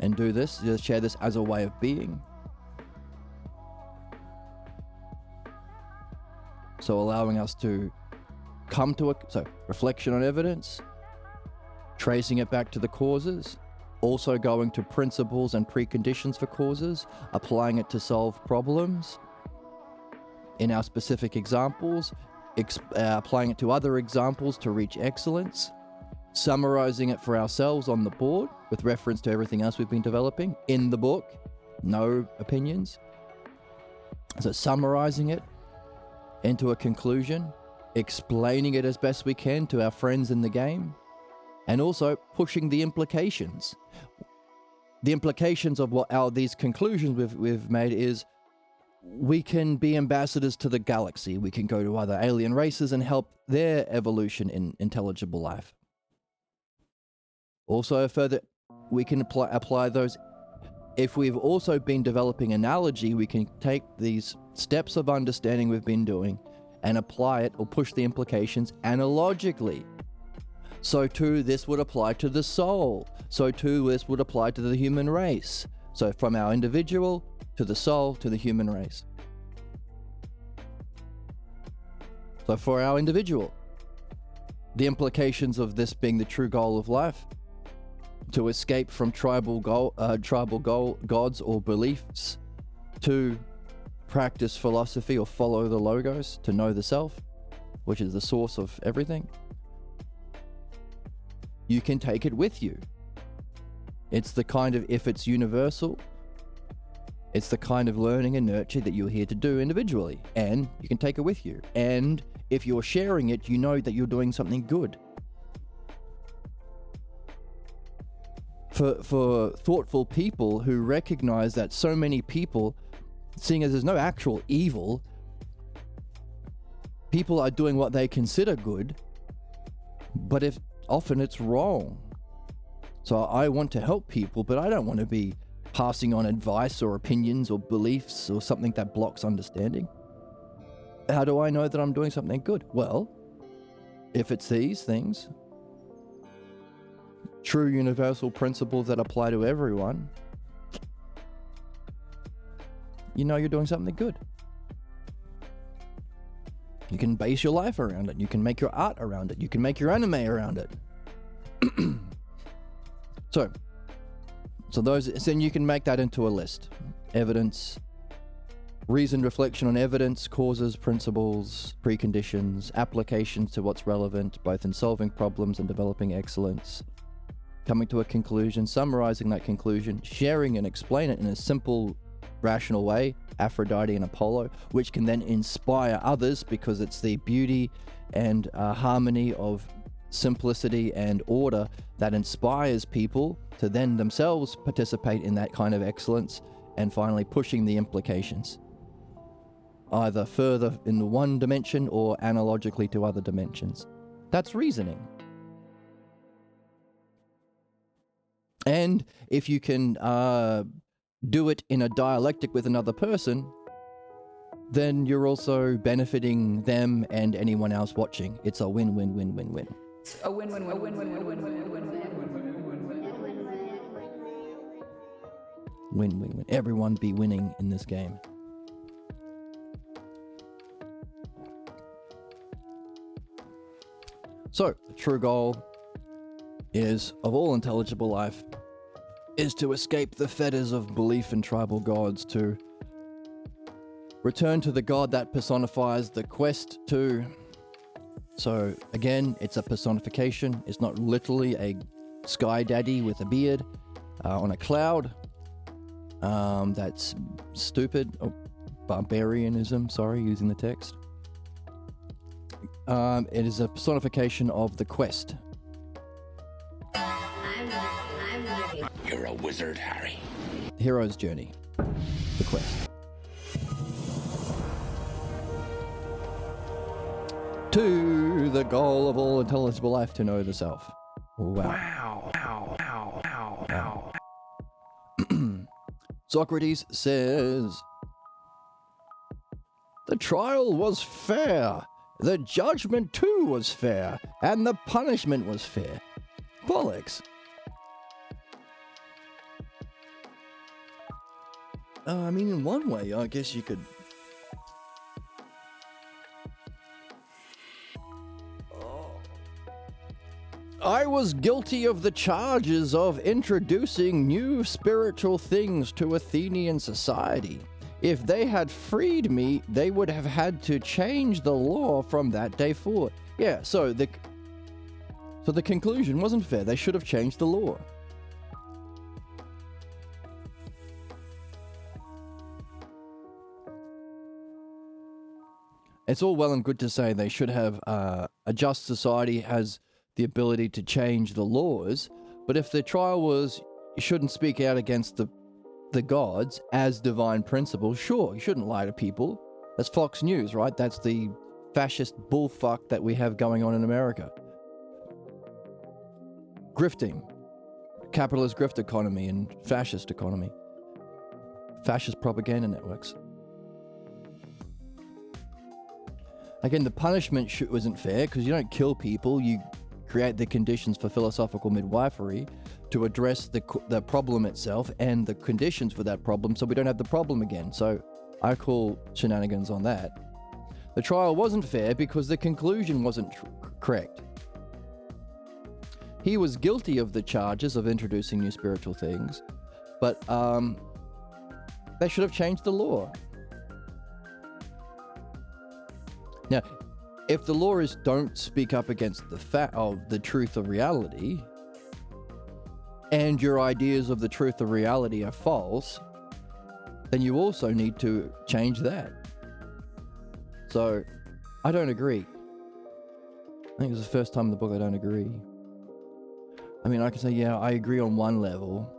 and do this, just share this as a way of being. So allowing us to come to reflection on evidence, tracing it back to the causes, also going to principles and preconditions for causes, applying it to solve problems in our specific examples, applying it to other examples to reach excellence, summarizing it for ourselves on the board with reference to everything else we've been developing in the book, no opinions. So summarizing it into a conclusion, explaining it as best we can to our friends in the game, and also pushing the implications. The implications of what these conclusions we've made is we can be ambassadors to the galaxy. We can go to other alien races and help their evolution in intelligible life. Also further, we can apply those. If we've also been developing analogy, we can take these steps of understanding we've been doing and apply it or push the implications analogically. So too, this would apply to the soul. So too, this would apply to the human race. So from our individual to the soul to the human race. So for our individual, the implications of this being the true goal of life, to escape from tribal gods or beliefs, to practice philosophy or follow the logos, to know the self, which is the source of everything. You can take it with you. It's the kind of, if it's universal, it's the kind of learning and nurture that you're here to do individually, and you can take it with you. And if you're sharing it, you know that you're doing something good. For thoughtful people who recognize that so many people, seeing as there's no actual evil, people are doing what they consider good, but if often it's wrong. So I want to help people, but I don't want to be passing on advice or opinions or beliefs or something that blocks understanding. How do I know that I'm doing something good? Well, if it's these things, true universal principles that apply to everyone, you know you're doing something good. You can base your life around it. You can make your art around it. You can make your anime around it. So then you can make that into a list. Evidence, reasoned reflection on evidence, causes, principles, preconditions, applications to what's relevant, both in solving problems and developing excellence, coming to a conclusion, summarizing that conclusion, sharing and explain it in a simple, rational way, Aphrodite and Apollo, which can then inspire others because it's the beauty and harmony of simplicity and order that inspires people to then themselves participate in that kind of excellence, and finally pushing the implications either further in the one dimension or analogically to other dimensions. That's reasoning. And if you can do it in a dialectic with another person, then you're also benefiting them and anyone else watching. It's a win-win-win-win-win. A win-win-win-win-win-win-win-win. Win-win-win. Everyone be winning in this game. So, the true goal is, of all intelligible life, is to escape the fetters of belief in tribal gods, to return to the god that personifies the quest to. So again, it's a personification. It's not literally a sky daddy with a beard on a cloud. That's stupid. Oh, barbarianism, sorry, using the text. It is a personification of the quest. You're a wizard, Harry. Hero's journey. The quest. To the goal of all intelligible life, to know the self. Wow. Socrates says, the trial was fair, the judgment too was fair, and the punishment was fair. Bollocks. I mean, in one way, I guess you could... I was guilty of the charges of introducing new spiritual things to Athenian society. If they had freed me, they would have had to change the law from that day forward. Yeah, so the conclusion wasn't fair. They should have changed the law. It's all well and good to say they should have a just society has the ability to change the laws, but if the trial was you shouldn't speak out against the gods as divine principle, sure, you shouldn't lie to people. That's Fox News, right? That's the fascist bullfuck that we have going on in America. Grifting. Capitalist grift economy and fascist economy. Fascist propaganda networks. Again, the punishment wasn't fair because you don't kill people, you create the conditions for philosophical midwifery to address the problem itself and the conditions for that problem so we don't have the problem again. So I call shenanigans on that. The trial wasn't fair because the conclusion wasn't correct. He was guilty of the charges of introducing new spiritual things, but they should have changed the law. Now, if the law is don't speak up against the fact of the truth of reality, and your ideas of the truth of reality are false, then you also need to change that. So, I don't agree. I think it's the first time in the book I don't agree. I mean, I can say, yeah, I agree on one level.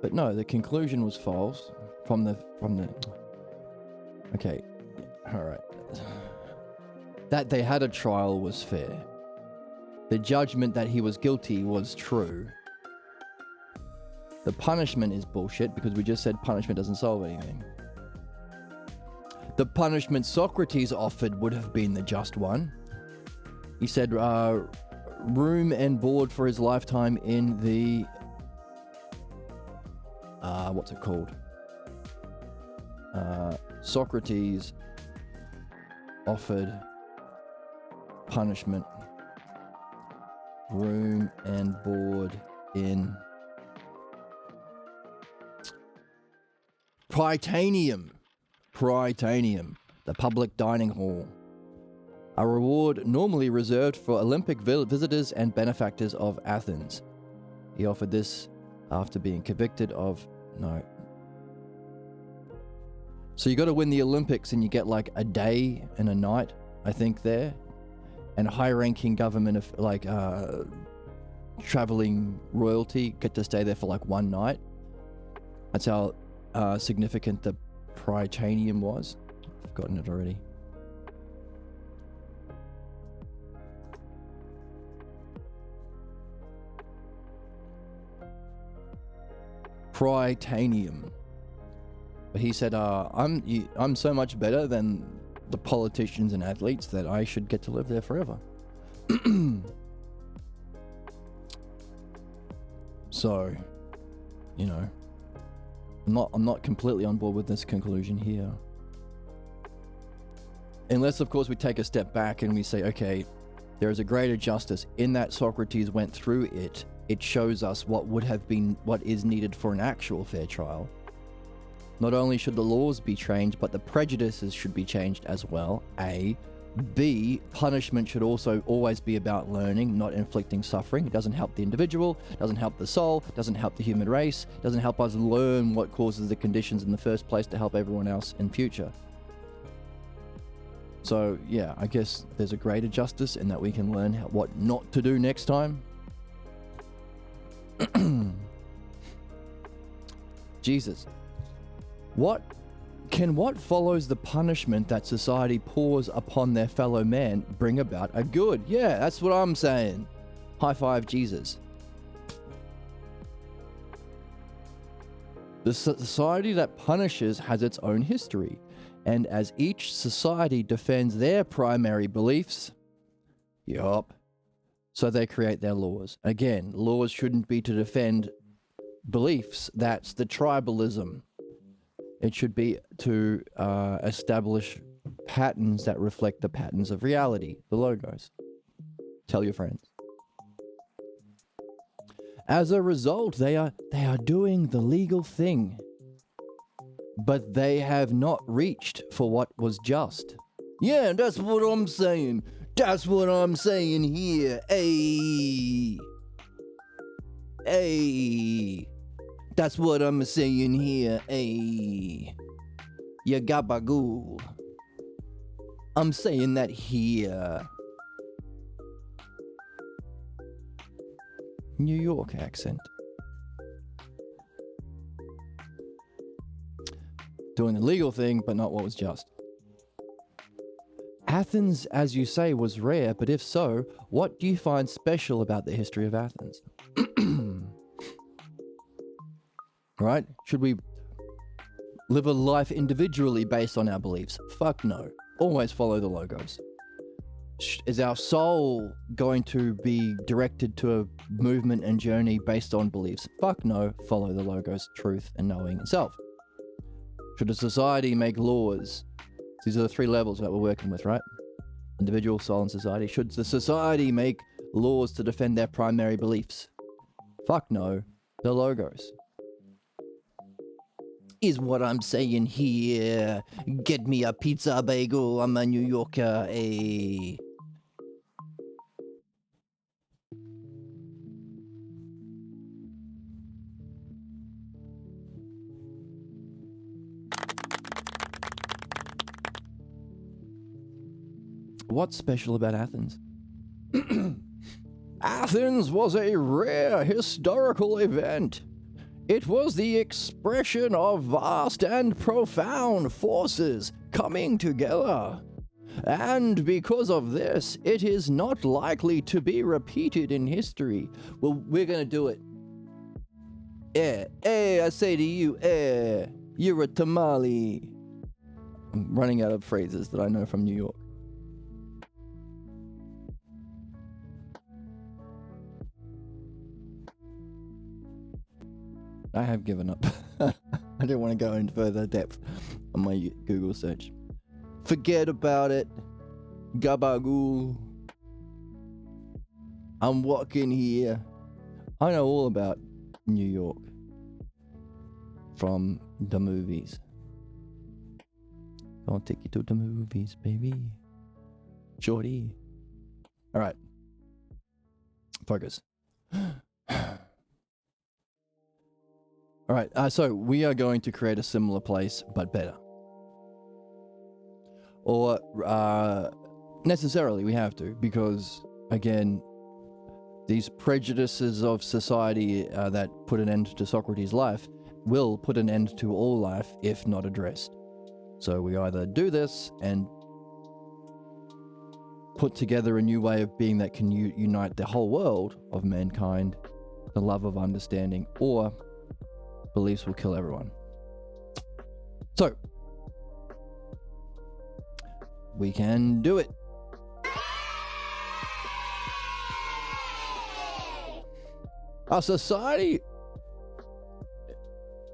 But no, the conclusion was false from the okay, alright. That they had a trial was fair. The judgment that he was guilty was true. The punishment is bullshit because we just said punishment doesn't solve anything. The punishment Socrates offered would have been the just one. He said room and board for his lifetime in the... what's it called? Socrates offered punishment, room and board in Prytaneum, the public dining hall, a reward normally reserved for Olympic visitors and benefactors of Athens. He offered this after being convicted of So you got to win the Olympics and you get like a day and a night, I think, there. And high-ranking government of like traveling royalty get to stay there for like one night. That's how significant the Prytaneum was. I've forgotten it already. Prytaneum. But he said, I'm so much better than the politicians and athletes that I should get to live there forever. So, you know, I'm not completely on board with this conclusion here. Unless, of course, we take a step back and we say, okay, There is a greater justice in that Socrates went through it. It shows us what is needed for an actual fair trial. Not only should the laws be changed, but the prejudices should be changed as well. A. B. Punishment should also always be about learning, not inflicting suffering. It doesn't help the individual, doesn't help the soul, doesn't help the human race, doesn't help us learn what causes the conditions in the first place to help everyone else in future. So yeah, I guess there's a greater justice in that we can learn what not to do next time. Jesus. What follows the punishment that society pours upon their fellow man bring about a good? Yeah, that's what I'm saying. High five, Jesus. The society that punishes has its own history, and as each society defends their primary beliefs, so they create their laws. Again, laws shouldn't be to defend beliefs. That's the tribalism. It should be to establish patterns that reflect the patterns of reality, the logos. Tell your friends. As a result, they are doing the legal thing, but they have not reached for what was just. Yeah, that's what I'm saying. That's what I'm saying here. Hey. That's what I'm saying here, ayy. Ya gabagool. I'm saying that here. New York accent. Doing the legal thing, but not what was just. Athens, as you say, was rare, but if so, what do you find special about the history of Athens? Right? Should we live a life individually based on our beliefs? Fuck no. Always follow the logos. Is our soul going to be directed to a movement and journey based on beliefs? Fuck no. Follow the logos, truth, and knowing itself. Should a society make laws? These are the three levels that we're working with, right? Individual, soul, and society. Should the society make laws to defend their primary beliefs? Fuck no. The logos. Is what I'm saying here. Get me a pizza bagel. I'm a New Yorker. Hey. What's special about Athens? Athens was a rare historical event. It was the expression of vast and profound forces coming together. And because of this, it is not likely to be repeated in history. Well, we're gonna do it. I say to you, you're a tamale. I'm running out of phrases that I know from New York. I have given up. I don't want to go into further depth on my Google search. Forget about it. Gabagool. I'm walking here. I know all about New York from the movies. I'll take you to the movies, baby. Shorty. All right. Focus. All right, so we are going to create a similar place, but better. Or necessarily we have to, because, again, these prejudices of society that put an end to Socrates' life will put an end to all life if not addressed. So we either do this and put together a new way of being that can unite the whole world of mankind, the love of understanding, or beliefs will kill everyone. So, we can do it. A society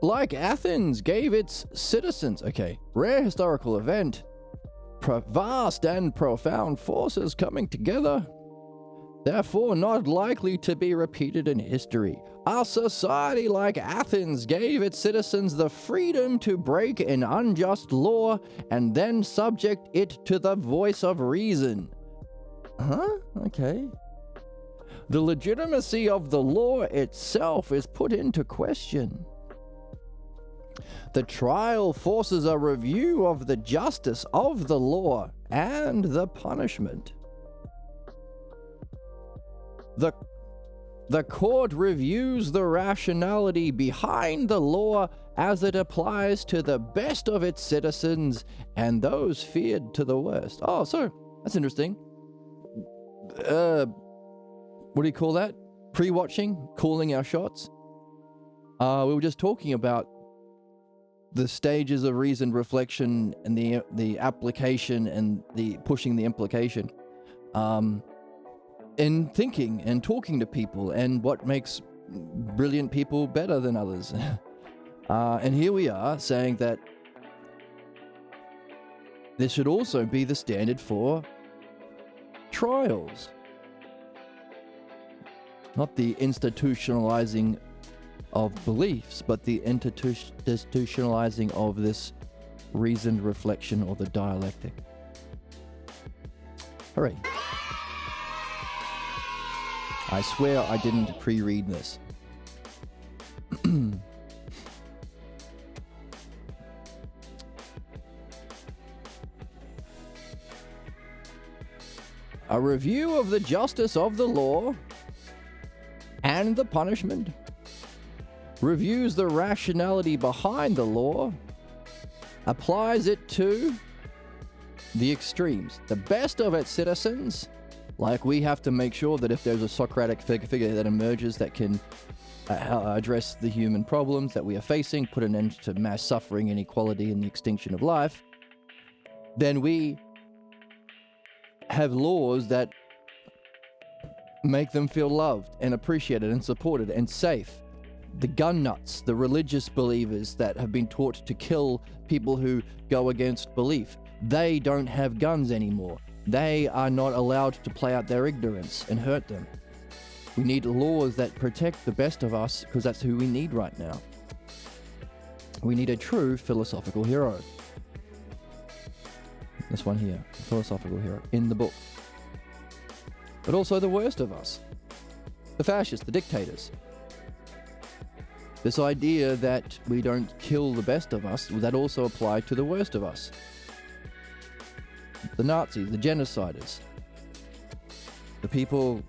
like Athens gave its citizens, rare historical event, vast and profound forces coming together. therefore not likely to be repeated in history. A society like Athens gave its citizens the freedom to break an unjust law and then subject it to the voice of reason. Huh? Okay. The legitimacy of the law itself is put into question. The trial forces a review of the justice of the law and the punishment. The court reviews the rationality behind the law as it applies to the best of its citizens and those feared to the worst. Oh, so that's interesting. What do you call that? Pre-watching, calling our shots. We were just talking about the stages of reasoned reflection and the application and the pushing the implication. In thinking and talking to people and what makes brilliant people better than others. And here we are saying that this should also be the standard for trials. Not the institutionalizing of beliefs, but the institutionalizing of this reasoned reflection or the dialectic. Hooray. I swear I didn't pre-read this. A review of the justice of the law and the punishment, reviews the rationality behind the law, applies it to the extremes, the best of its citizens. Like, we have to make sure that if there's a Socratic figure that emerges that can address the human problems that we are facing, put an end to mass suffering, inequality, and the extinction of life, then we have laws that make them feel loved and appreciated and supported and safe. The gun nuts, the religious believers that have been taught to kill people who go against belief, they don't have guns anymore. They are not allowed to play out their ignorance and hurt them. We need laws that protect the best of us, because that's who we need right now. We need a true philosophical hero. This one here, philosophical hero, in the book. But also the worst of us. The fascists, the dictators. This idea that we don't kill the best of us, that also applied to the worst of us. The Nazis, the genociders. The people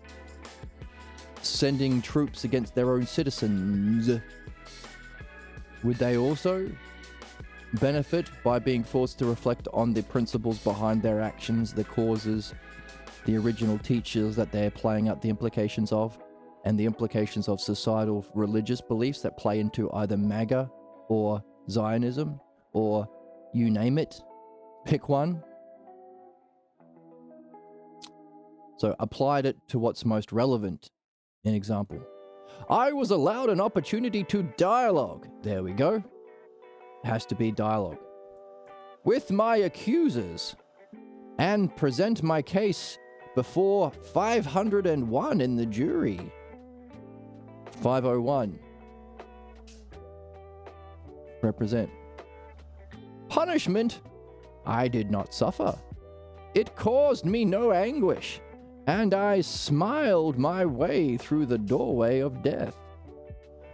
sending troops against their own citizens. Would they also benefit by being forced to reflect on the principles behind their actions, the causes, the original teachers that they're playing out the implications of, and the implications of societal religious beliefs that play into either MAGA or Zionism or you name it? Pick one. So applied it to what's most relevant. An example. I was allowed an opportunity to dialogue. There we go. Has to be dialogue. With my accusers. And present my case before 501 in the jury. 501. Represent. Punishment I did not suffer. It caused me no anguish. And I smiled my way through the doorway of death.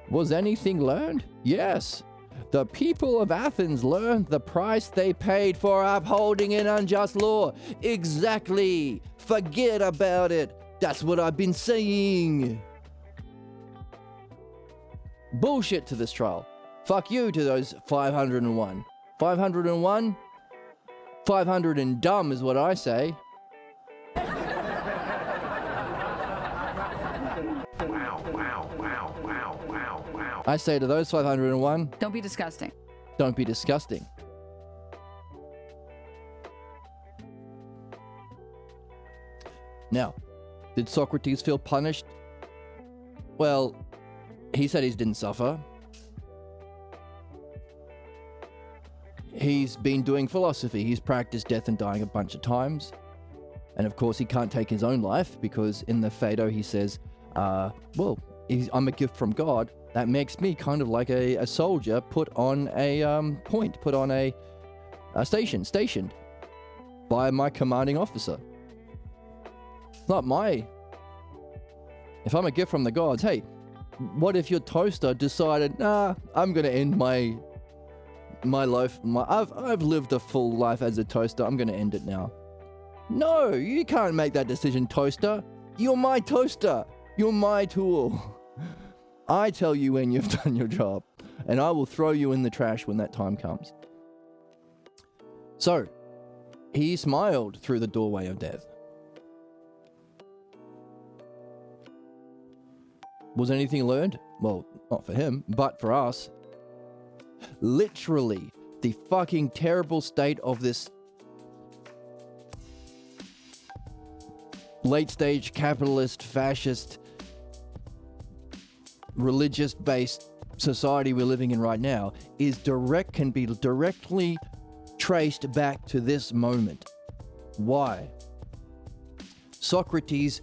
Was anything learned? Yes. The people of Athens learned the price they paid for upholding an unjust law. Exactly. Forget about it. That's what I've been saying. Bullshit to this trial. Fuck you to those 501. 501? 500 and dumb is what I say. I say to those 501, Don't be disgusting. don't be disgusting. Now, did Socrates feel punished? Well, he said he didn't suffer. He's been doing philosophy. He's practiced death and dying a bunch of times. And of course, he can't take his own life because in the Phaedo he says, well, I'm a gift from God. That makes me kind of like a soldier put on a point, put on a stationed by my commanding officer. It's not my... If I'm a gift from the gods, hey, what if your toaster decided, nah, I'm going to end my life. I've lived a full life as a toaster. I'm going to end it now. No, you can't make that decision, toaster. You're my toaster. You're my tool. I tell you when you've done your job, and I will throw you in the trash when that time comes. So, he smiled through the doorway of death. Was anything learned? Well, not for him, but for us. Literally, the fucking terrible state of this late-stage capitalist, fascist, religious-based society we're living in right now can be directly traced back to this moment. Why? Socrates,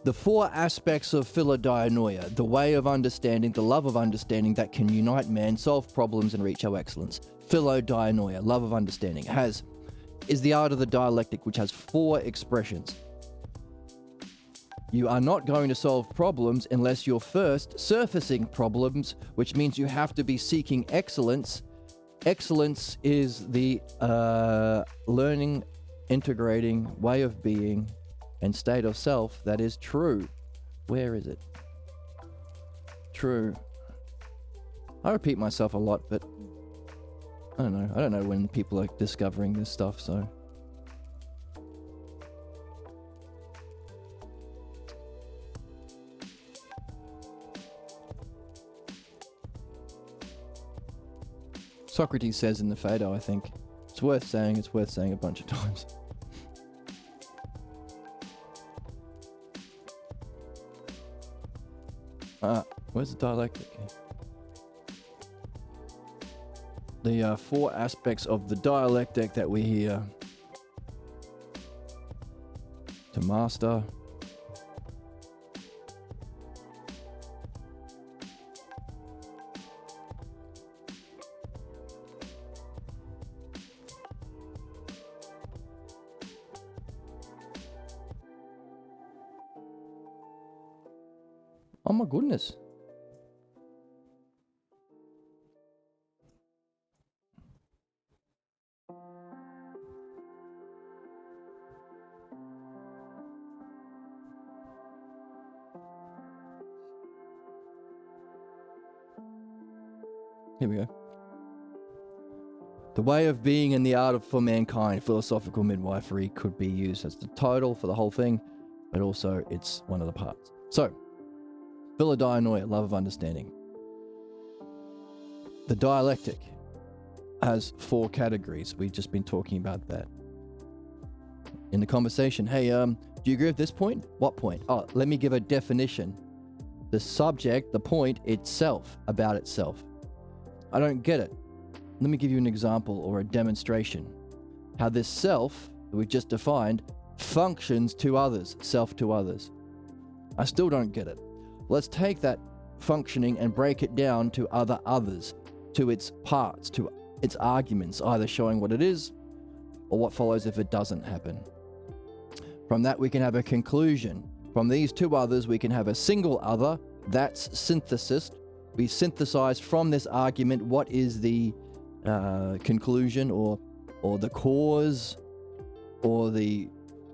the four aspects of philodianoia, the way of understanding, the love of understanding that can unite man, solve problems, and reach our excellence. Philodianoia, love of understanding, is the art of the dialectic, which has four expressions. You are not going to solve problems unless you're first surfacing problems, which means you have to be seeking excellence. Excellence is the learning, integrating way of being and state of self that is true. Where is it? True. I repeat myself a lot, but I don't know. I don't know when people are discovering this stuff, so... Socrates says in the Phaedo, I think. It's worth saying a bunch of times. Where's the dialectic? The four aspects of the dialectic that we hear to master. Oh my goodness. Here we go. The way of being and the art of for mankind, philosophical midwifery, could be used as the title for the whole thing, but also it's one of the parts. So, philodianoia, love of understanding. The dialectic has four categories. We've just been talking about that in the conversation. Hey, do you agree with this point? What point? Oh, let me give a definition. The subject, the point itself, about itself. I don't get it. Let me give you an example or a demonstration. How this self that we've just defined functions to others, self to others. I still don't get it. Let's take that functioning and break it down to others, to its parts, to its arguments, either showing what it is or what follows if it doesn't happen. From that, we can have a conclusion. From these two others, we can have a single other. That's synthesis. We synthesize from this argument what is the conclusion or the cause or the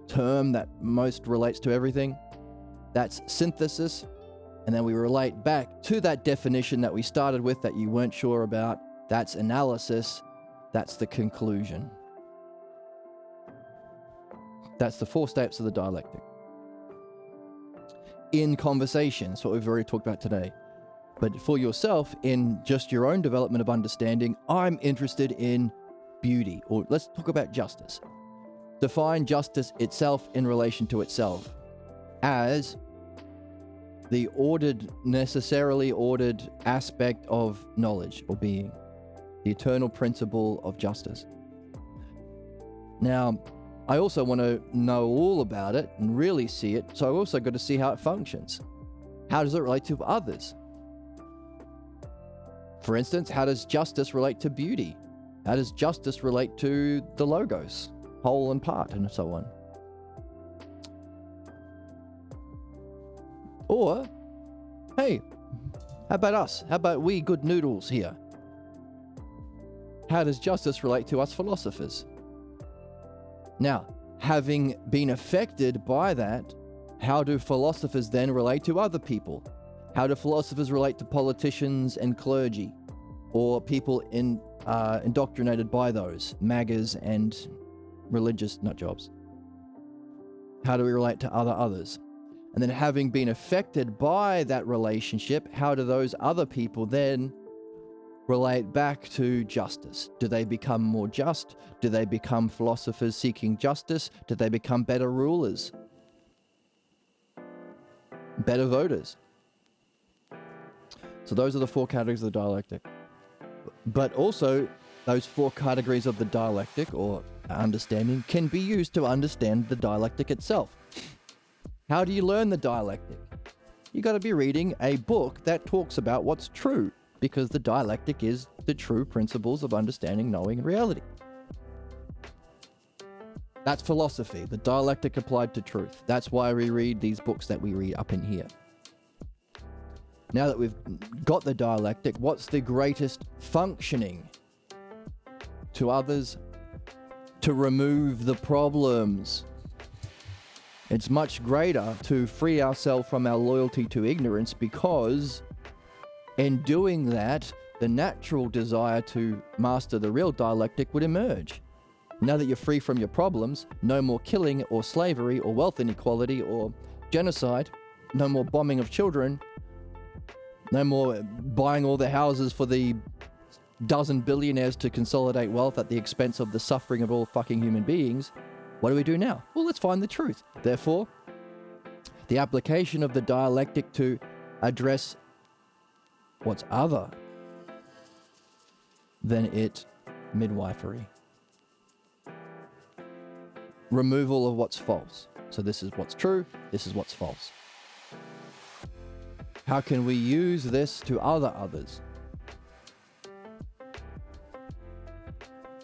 term that most relates to everything. That's synthesis. And then we relate back to that definition that we started with that you weren't sure about. That's analysis. That's the conclusion. That's the four steps of the dialectic. In conversations, what we've already talked about today. But for yourself, in just your own development of understanding, I'm interested in beauty. Or let's talk about justice. Define justice itself in relation to itself as the necessarily ordered aspect of knowledge or being. The eternal principle of justice. Now, I also want to know all about it and really see it, so I also got to see how it functions. How does it relate to others? For instance, how does justice relate to beauty? How does justice relate to the logos, whole and part, and so on? Or, hey, how about us? How about we good noodles here? How does justice relate to us philosophers? Now, having been affected by that, how do philosophers then relate to other people? How do philosophers relate to politicians and clergy, or people indoctrinated by those, MAGAs and religious nutjobs? How do we relate to others? And then having been affected by that relationship, how do those other people then relate back to justice? Do they become more just? Do they become philosophers seeking justice? Do they become better rulers? Better voters? So those are the 4 categories of the dialectic. But also, those 4 categories of the dialectic, or understanding, can be used to understand the dialectic itself. How do you learn the dialectic? You got to be reading a book that talks about what's true, because the dialectic is the true principles of understanding, knowing, and reality. That's philosophy, the dialectic applied to truth. That's why we read these books that we read up in here. Now that we've got the dialectic, what's the greatest functioning to others? To remove the problems. It's much greater to free ourselves from our loyalty to ignorance, because in doing that, the natural desire to master the real dialectic would emerge. Now that you're free from your problems, no more killing or slavery or wealth inequality or genocide, no more bombing of children, no more buying all the houses for the dozen billionaires to consolidate wealth at the expense of the suffering of all fucking human beings. What do we do now? Well, let's find the truth. Therefore, the application of the dialectic to address what's other than it midwifery. Removal of what's false. So this is what's true, this is what's false. How can we use this to others?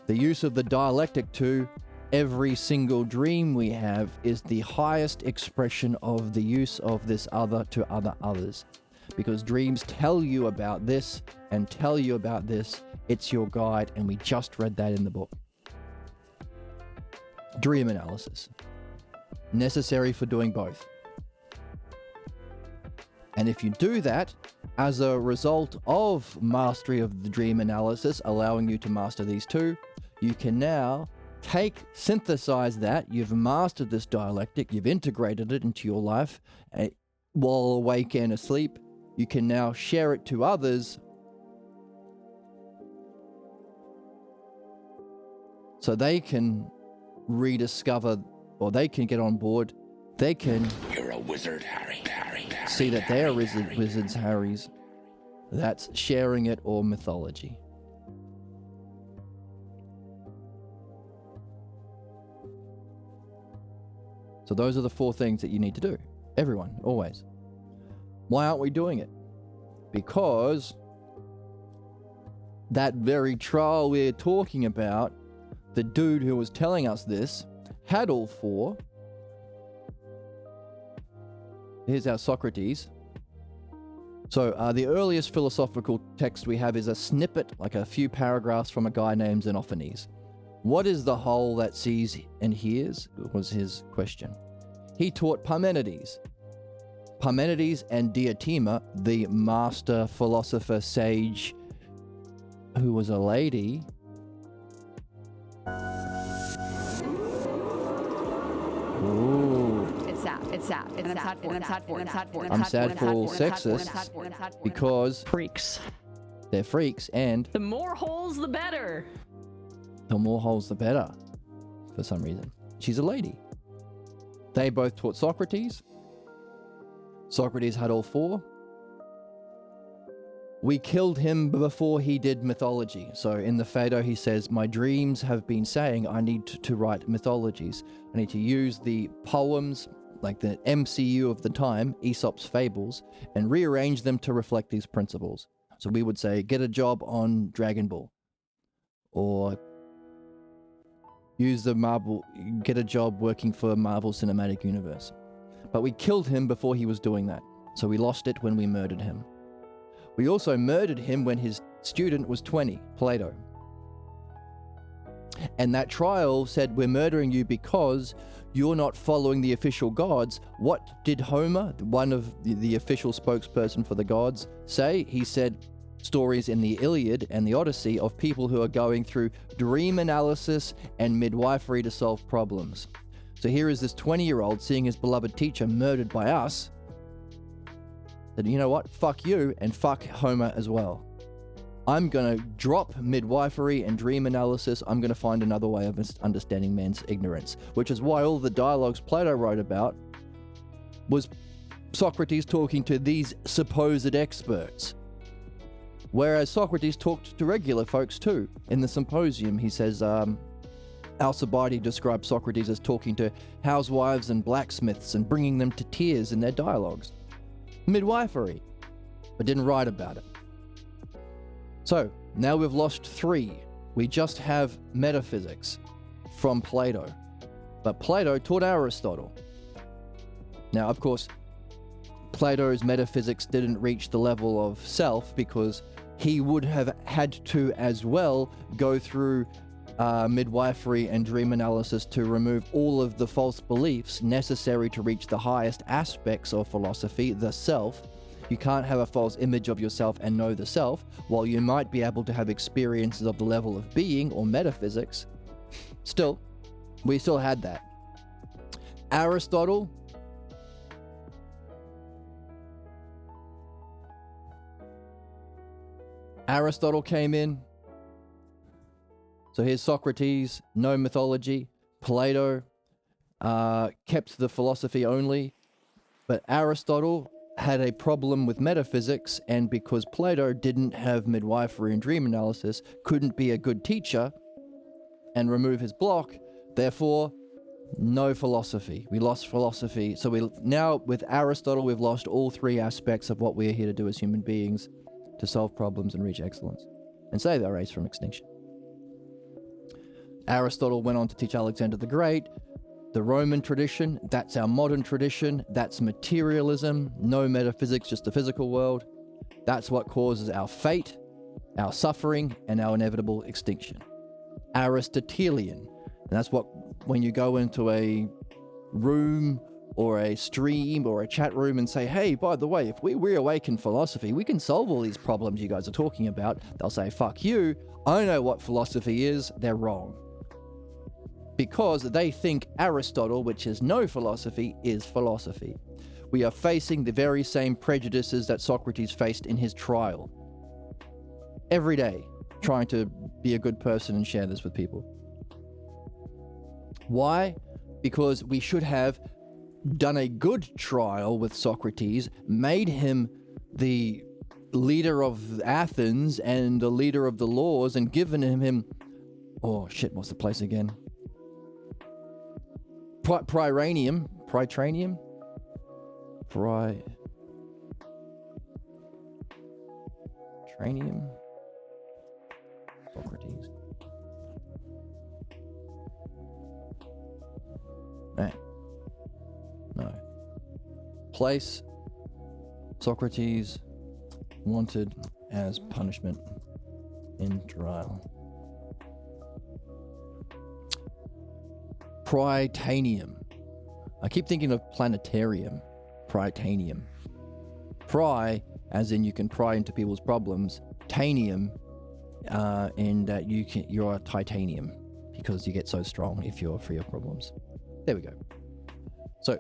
The use of the dialectic to every single dream we have is the highest expression of the use of this other to others. Because dreams tell you about this and tell you about this. It's your guide, and we just read that in the book. Dream analysis. Necessary for doing both. And if you do that, as a result of mastery of the dream analysis, allowing you to master these 2, you can now synthesize that. You've mastered this dialectic, you've integrated it into your life, while awake and asleep. You can now share it to others, so they can rediscover, or they can get on board. They can You're a wizard, Harry. see that they are wizards, Harrys. That's sharing it, or mythology. So those are the 4 things that you need to do. Everyone, always. Why aren't we doing it? Because that very trial we're talking about, the dude who was telling us this had all 4. Here's our Socrates. So the earliest philosophical text we have is a snippet, like a few paragraphs from a guy named Xenophanes. What is the whole that sees and hears? Was his question. He taught Parmenides. Parmenides and Diotima, the master philosopher sage, who was a lady. Ooh. It's sad. And I'm sad for it. I'm sad for all sexists because Freaks. they're freaks, and The more holes, the better. the more holes the better, for some reason. She's a lady. They both taught Socrates. Socrates had all 4. We killed him before he did mythology. So in the Phaedo, he says, my dreams have been saying I need to write mythologies. I need to use the poems, like the MCU of the time, Aesop's fables, and rearrange them to reflect these principles. So we would say, get a job on Dragon Ball. Or get a job working for Marvel Cinematic Universe. But we killed him before he was doing that. So we lost it when we murdered him. We also murdered him when his student was 20, Plato. And that trial said, we're murdering you because you're not following the official gods. What did Homer, one of the official spokesperson for the gods, say? He said stories in the Iliad and the Odyssey of people who are going through dream analysis and midwifery to solve problems. So here is this 20-year-old seeing his beloved teacher murdered by us. That, you know what, fuck you and fuck Homer as well. I'm going to drop midwifery and dream analysis. I'm going to find another way of understanding man's ignorance, which is why all the dialogues Plato wrote about was Socrates talking to these supposed experts. Whereas Socrates talked to regular folks too. In the Symposium, he says, Alcibiades describes Socrates as talking to housewives and blacksmiths and bringing them to tears in their dialogues. Midwifery, but didn't write about it. So now we've lost 3. We just have metaphysics from Plato, but Plato taught Aristotle. Now, of course, Plato's metaphysics didn't reach the level of self because he would have had to as well go through midwifery and dream analysis to remove all of the false beliefs necessary to reach the highest aspects of philosophy, the self. You can't have a false image of yourself and know the self, while you might be able to have experiences of the level of being or metaphysics. Still, we still had that. Aristotle came in. So here's Socrates, no mythology. Plato kept the philosophy only. But Aristotle had a problem with metaphysics, and because Plato didn't have midwifery and dream analysis, couldn't be a good teacher and remove his block, therefore, no philosophy. We lost philosophy. So now with Aristotle, we've lost all 3 aspects of what we are here to do as human beings, to solve problems and reach excellence, and save our race from extinction. Aristotle went on to teach Alexander the Great. The Roman tradition, that's our modern tradition. That's materialism, no metaphysics, just the physical world. That's what causes our fate, our suffering, and our inevitable extinction. Aristotelian, and that's what, when you go into a room or a stream or a chat room and say, hey, by the way, if we reawaken philosophy, we can solve all these problems you guys are talking about. They'll say, fuck you, I know what philosophy is. They're wrong. Because they think Aristotle, which is no philosophy, is philosophy. We are facing the very same prejudices that Socrates faced in his trial. Every day, trying to be a good person and share this with people. Why? Because we should have done a good trial with Socrates, made him the leader of Athens and the leader of the laws, and given him oh shit, what's the place again? Prytranium. Socrates. Right. No. Place Socrates wanted as punishment in trial. Prytanium. I keep thinking of planetarium. Prytanium. Pry, as in you can pry into people's problems. Tanium, in that you're titanium, because you get so strong if you're free of problems. There we go. So,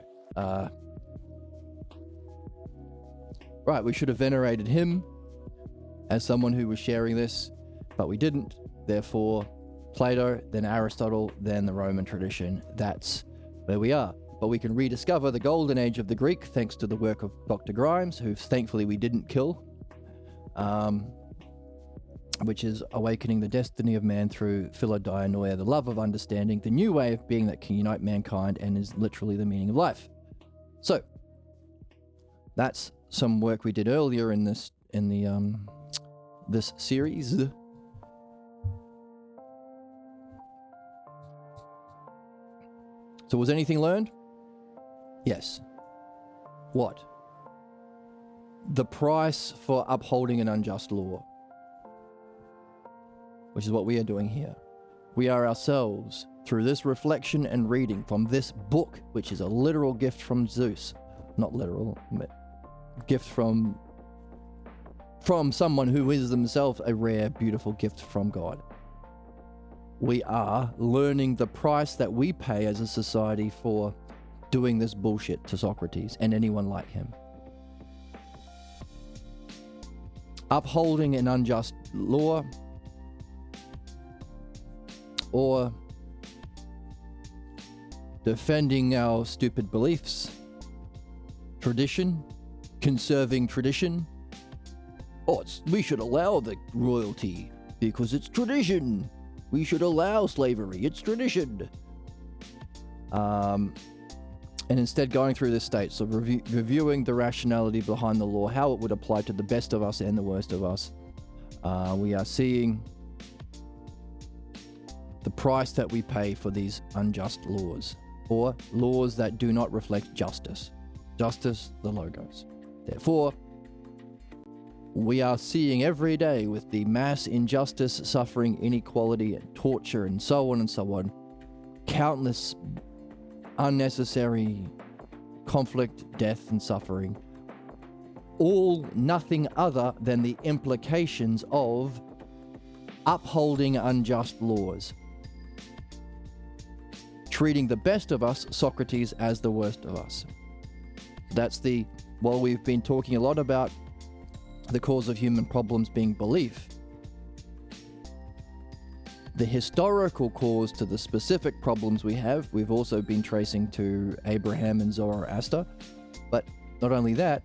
right, we should have venerated him as someone who was sharing this, but we didn't. Therefore, Plato, then Aristotle, then the Roman tradition. That's where we are. But we can rediscover the golden age of the Greek thanks to the work of Dr. Grimes, who thankfully we didn't kill. which is awakening the destiny of man through philodianoia, the love of understanding, the new way of being that can unite mankind and is literally the meaning of life. So, that's some work we did earlier in this series. So was anything learned? Yes. What? The price for upholding an unjust law, which is what we are doing here. We are ourselves, through this reflection and reading from this book, which is a literal gift from Zeus. Not literal, but gift from someone who is themselves a rare, beautiful gift from God. We are learning the price that we pay as a society for doing this bullshit to Socrates and anyone like him. Upholding an unjust law, or defending our stupid beliefs, tradition, conserving tradition. Oh, we should allow the royalty because it's tradition. We should allow slavery, it's tradition. And instead going through this state, so reviewing the rationality behind the law, how it would apply to the best of us and the worst of us. We are seeing the price that we pay for these unjust laws, or laws that do not reflect justice. Justice, the logos. Therefore, we are seeing every day with the mass injustice, suffering, inequality, and torture, and so on, countless unnecessary conflict, death, and suffering, all nothing other than the implications of upholding unjust laws. Treating the best of us, Socrates, as the worst of us. While we've been talking a lot about the cause of human problems being belief, the historical cause to the specific problems we've also been tracing to Abraham and Zoroaster. But not only that,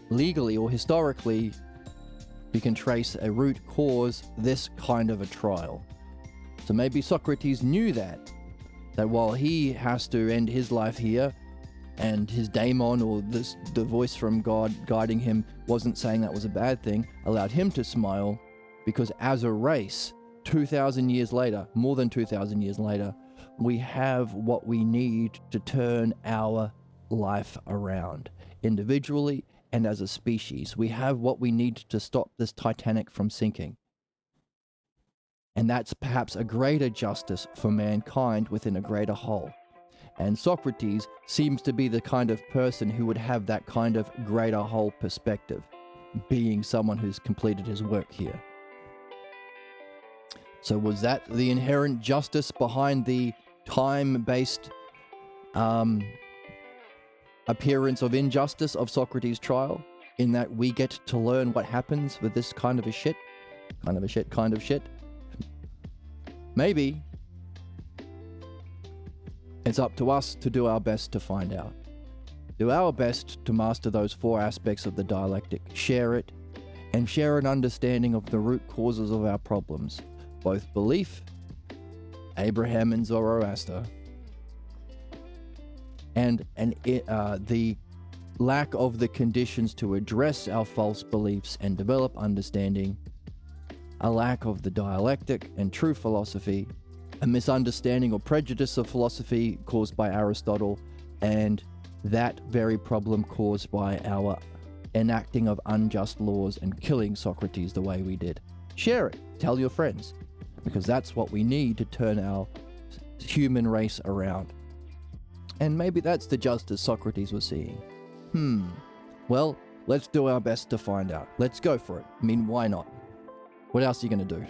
legally or historically, we can trace a root cause, this kind of a trial. So maybe Socrates knew that while he has to end his life here, and his daemon, or the voice from God guiding him, wasn't saying that was a bad thing, allowed him to smile, because as a race, 2,000 years later, more than 2,000 years later, we have what we need to turn our life around, individually and as a species. We have what we need to stop this Titanic from sinking. And that's perhaps a greater justice for mankind within a greater whole. And Socrates seems to be the kind of person who would have that kind of greater whole perspective, being someone who's completed his work here. So was that the inherent justice behind the time-based appearance of injustice of Socrates' trial, in that we get to learn what happens with this kind of shit? Maybe. It's up to us to do our best to find out. Do our best to master those four aspects of the dialectic, share it, and share an understanding of the root causes of our problems, both belief, Abraham and Zoroaster, and the lack of the conditions to address our false beliefs and develop understanding, a lack of the dialectic and true philosophy, a misunderstanding or prejudice of philosophy caused by Aristotle, and that very problem caused by our enacting of unjust laws and killing Socrates the way we did. Share it. Tell your friends. Because that's what we need to turn our human race around. And maybe that's the justice Socrates was seeing. Well, let's do our best to find out. Let's go for it. I mean, why not? What else are you going to do?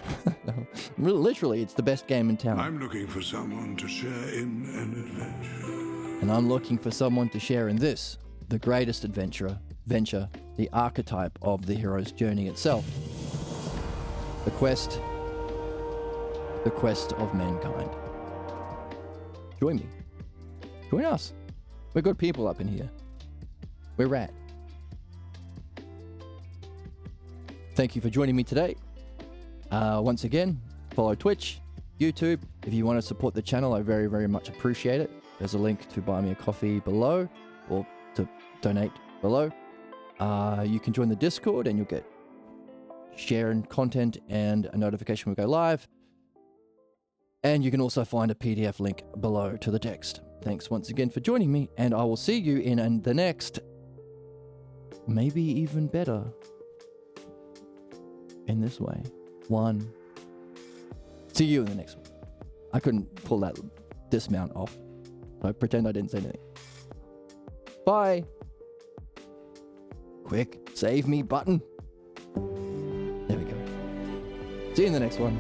Literally, it's the best game in town. I'm looking for someone to share in an adventure. And I'm looking for someone to share in this, the greatest venture, the archetype of the hero's journey itself. The quest of mankind. Join me. Join us. We're good people up in here. We're rad. thank you for joining me today. Once again, follow Twitch, YouTube. If you want to support the channel, I very, very much appreciate it. There's a link to buy me a coffee below, or to donate below. You can join the Discord and you'll get sharing content and a notification when we go live. And you can also find a PDF link below to the text. Thanks once again for joining me, and I will see you in the next, maybe even better, in this way. One. See you in the next one. I couldn't pull that dismount off. So pretend I didn't say anything. Bye. Quick, save me button. There we go. See you in the next one.